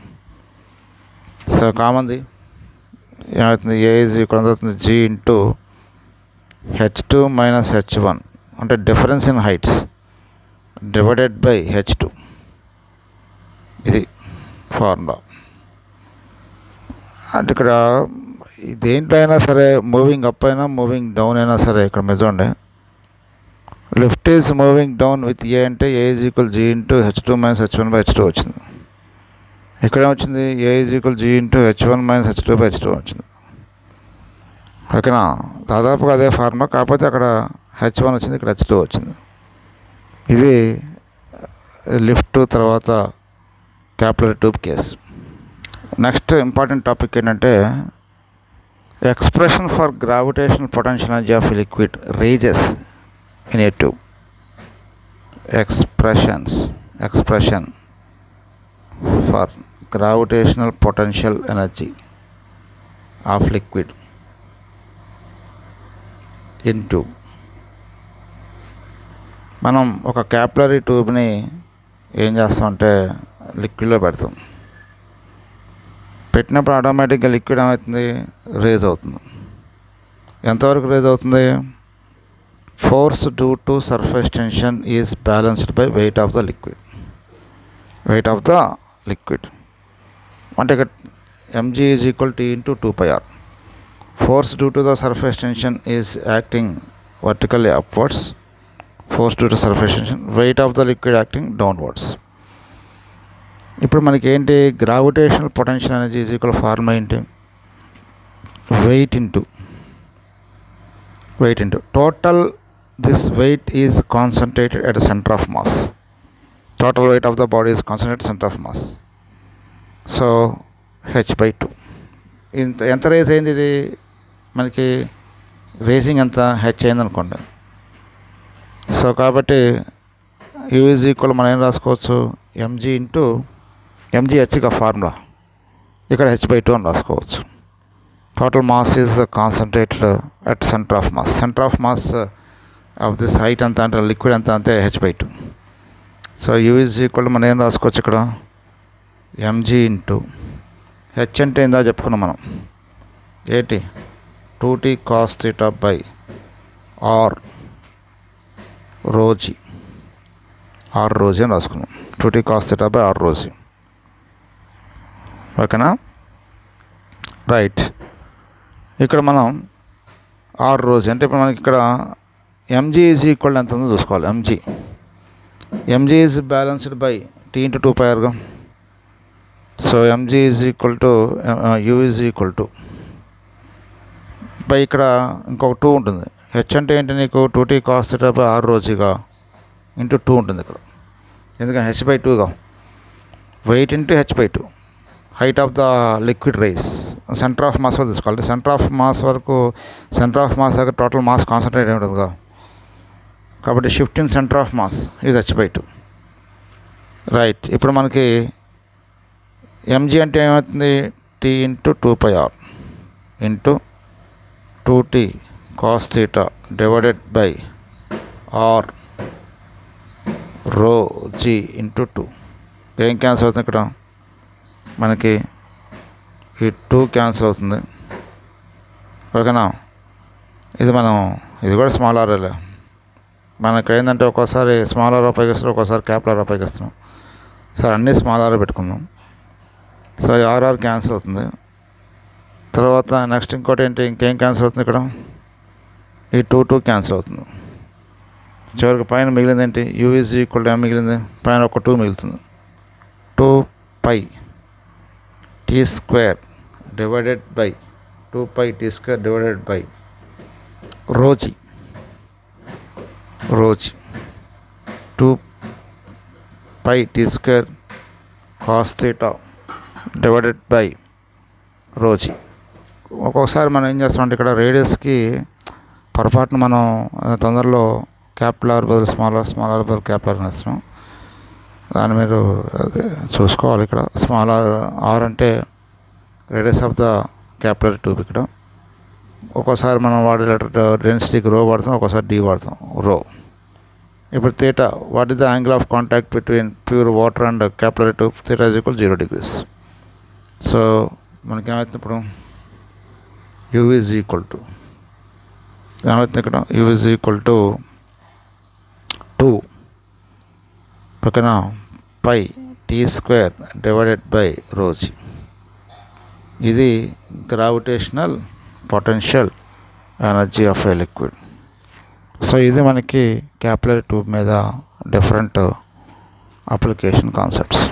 So కామన్ది ఏమవుతుంది? A is equal ఎంత అవుతుంది? G into H2 minus H1 అంటే difference in heights divided by H2. ఇది ఫార్ములా. అంటే ఇక్కడ దేంట్లో అయినా సరే మూవింగ్ అప్ అయినా మూవింగ్ డౌన్ అయినా సరే ఇక్కడ మీరు చూడండి, lift is moving down with a అంటే A is equal G into H2 minus H1/H2 వచ్చింది. ఇక్కడ వచ్చింది A is equal G into H1 minus H2/H2 వచ్చింది. ఓకేనా? దాదాపుగా అదే ఫార్ములా, కాకపోతే అక్కడ H1 వచ్చింది, ఇక్కడ H2 వచ్చింది. ఇది లిఫ్ట్ తర్వాత capillary tube case. Next important topic ఏంటంటే expression for gravitational potential energy of liquid raises in a tube. Expression for gravitational potential energy of liquid in tube. మనం ఒక క్యాపిలరీ ట్యూబ్ని ఏం చేస్తామంటే లిక్విడ్లో పెడతాం. పెట్టినప్పుడు ఆటోమేటిక్గా లిక్విడ్ ఏమవుతుంది? రేజ్ అవుతుంది. ఎంతవరకు రేజ్ అవుతుంది? Force due to surface tension is balanced by weight of the liquid. అంటే ఇక్కడ mg is equal to into 2πr. Force due to the surface tension is acting vertically upwards. Force due to surface tension, weight of the liquid acting downwards. ఇప్పుడు మనకి ఏంటి? Gravitational potential energy is equal formula ఏంటి? Weight into total this weight is concentrated at the centre of mass. Total weight of the body is concentrated centre of mass. So H/2. ఎంత raise అయింది? ఇది మనకి raising ఎంత? H అయింది అనుకోండి. So కాబట్టి U is equal మనం ఏం రాసుకోవచ్చు? mg ఇంటూ Hగా ఫార్ములా, ఇక్కడ H/2 అని రాసుకోవచ్చు. Total mass is concentrated at centre of mass of this height ఎంత అంటే లిక్విడ్ ఎంత అంటే H/2. So U is equal మనం ఏం రాసుకోవచ్చు ఇక్కడ? mg ఇంటూ H అంటే ఏందా చెప్పుకున్నాం మనం, ఏంటి? 2t cos θ by r ρg అని రాసుకున్నాం. 2t cos θ by r ρg. ఓకేనా? రైట్. ఇక్కడ మనం r ρg అంటే ఇప్పుడు మనకి ఇక్కడ mg ఈజ్ ఈక్వల్ ఎంత ఉందో చూసుకోవాలి. mg is balanced by t into 2πrగా. So m g is equal to u is equal to by ఇక్కడ ఇంకొక 2 ఉంటుంది. హెచ్ అంటే ఏంటి నీకు 2t cos θ by r rho g into 2 ఉంటుంది ఇక్కడ. ఎందుకంటే h/2గా weight into h/2 height of the liquid rise. Centre of mass వరకు తీసుకోవాలి. సెంటర్ ఆఫ్ మాస్ దగ్గర టోటల్ మాస్ కాన్సన్ట్రేట్ అయి ఉంటుందిగా, కాబట్టి shifting centre of mass is h/2. Right. ఇప్పుడు మనకి ఎంజీ అంటే ఏమవుతుంది, t into 2πr into 2t cos θ divided by r rho g into 2. ఏం క్యాన్సిల్ అవుతుంది ఇక్కడ మనకి, ఈ 2 క్యాన్సిల్ అవుతుంది. ఓకేనా. ఇది కూడా స్మాల్ ఆర్ఏలే. మనకి ఏంటంటే ఒక్కోసారి స్మాల్ ఆర్ ఉపయోగిస్తున్నాం, ఒక్కోసారి క్యాపిటల్ ఆర్ ఉపయోగిస్తున్నాం. సరే అన్నీ స్మాల్ ఆర్ పెట్టుకుందాం. సో ఆర్ఆర్ క్యాన్సిల్ అవుతుంది. తర్వాత నెక్స్ట్ ఇంకోటి ఏంటి, ఇంకేం క్యాన్సిల్ అవుతుంది ఇక్కడ, ఈ 2 క్యాన్సిల్ అవుతుంది. చివరికి పైన మిగిలింది ఏంటి, యూ ఈజ్ ఈక్వల్ టు మిగిలింది, పైన ఒక 2 మిగులుతుంది. 2π t² divided by 2π t² divided by rho g 2π t² cos θ divided by rho g. ఒక్కొక్కసారి మనం ఏం చేస్తామంటే ఇక్కడ రేడియస్కి పొరపాటున మనం తొందరలో క్యాపిటల్ ఆర్ బదులు స్మాల్ ఆర్ బదులు క్యాపిటల్ ఆర్ వేస్తాం. దాన్ని మీరు అదే చూసుకోవాలి. ఇక్కడ స్మాల్ ఆర్ అంటే radius of the capital tube. ఇక్కడ ఒక్కోసారి మనం వాడే లెటర్ డెన్సిటీకి రో వాడతాం, ఒక్కోసారి డి వాడతాం, రో. ఇప్పుడు θ, what is the angle of contact between pure water and capillary tube, θ is equal 0 degrees. So మనకేమవుతుంది ఇప్పుడు, యూ ఈజ్ ఈక్వల్ టు ఏమవుతుంది ఇక్కడ, యూ ఈజ్ ఈక్వల్ టు 2 ఓకేనా π t² divided by rho g. ఇది gravitational potential energy of a liquid. So ఇది మనకి capillary tube మీద different application concepts.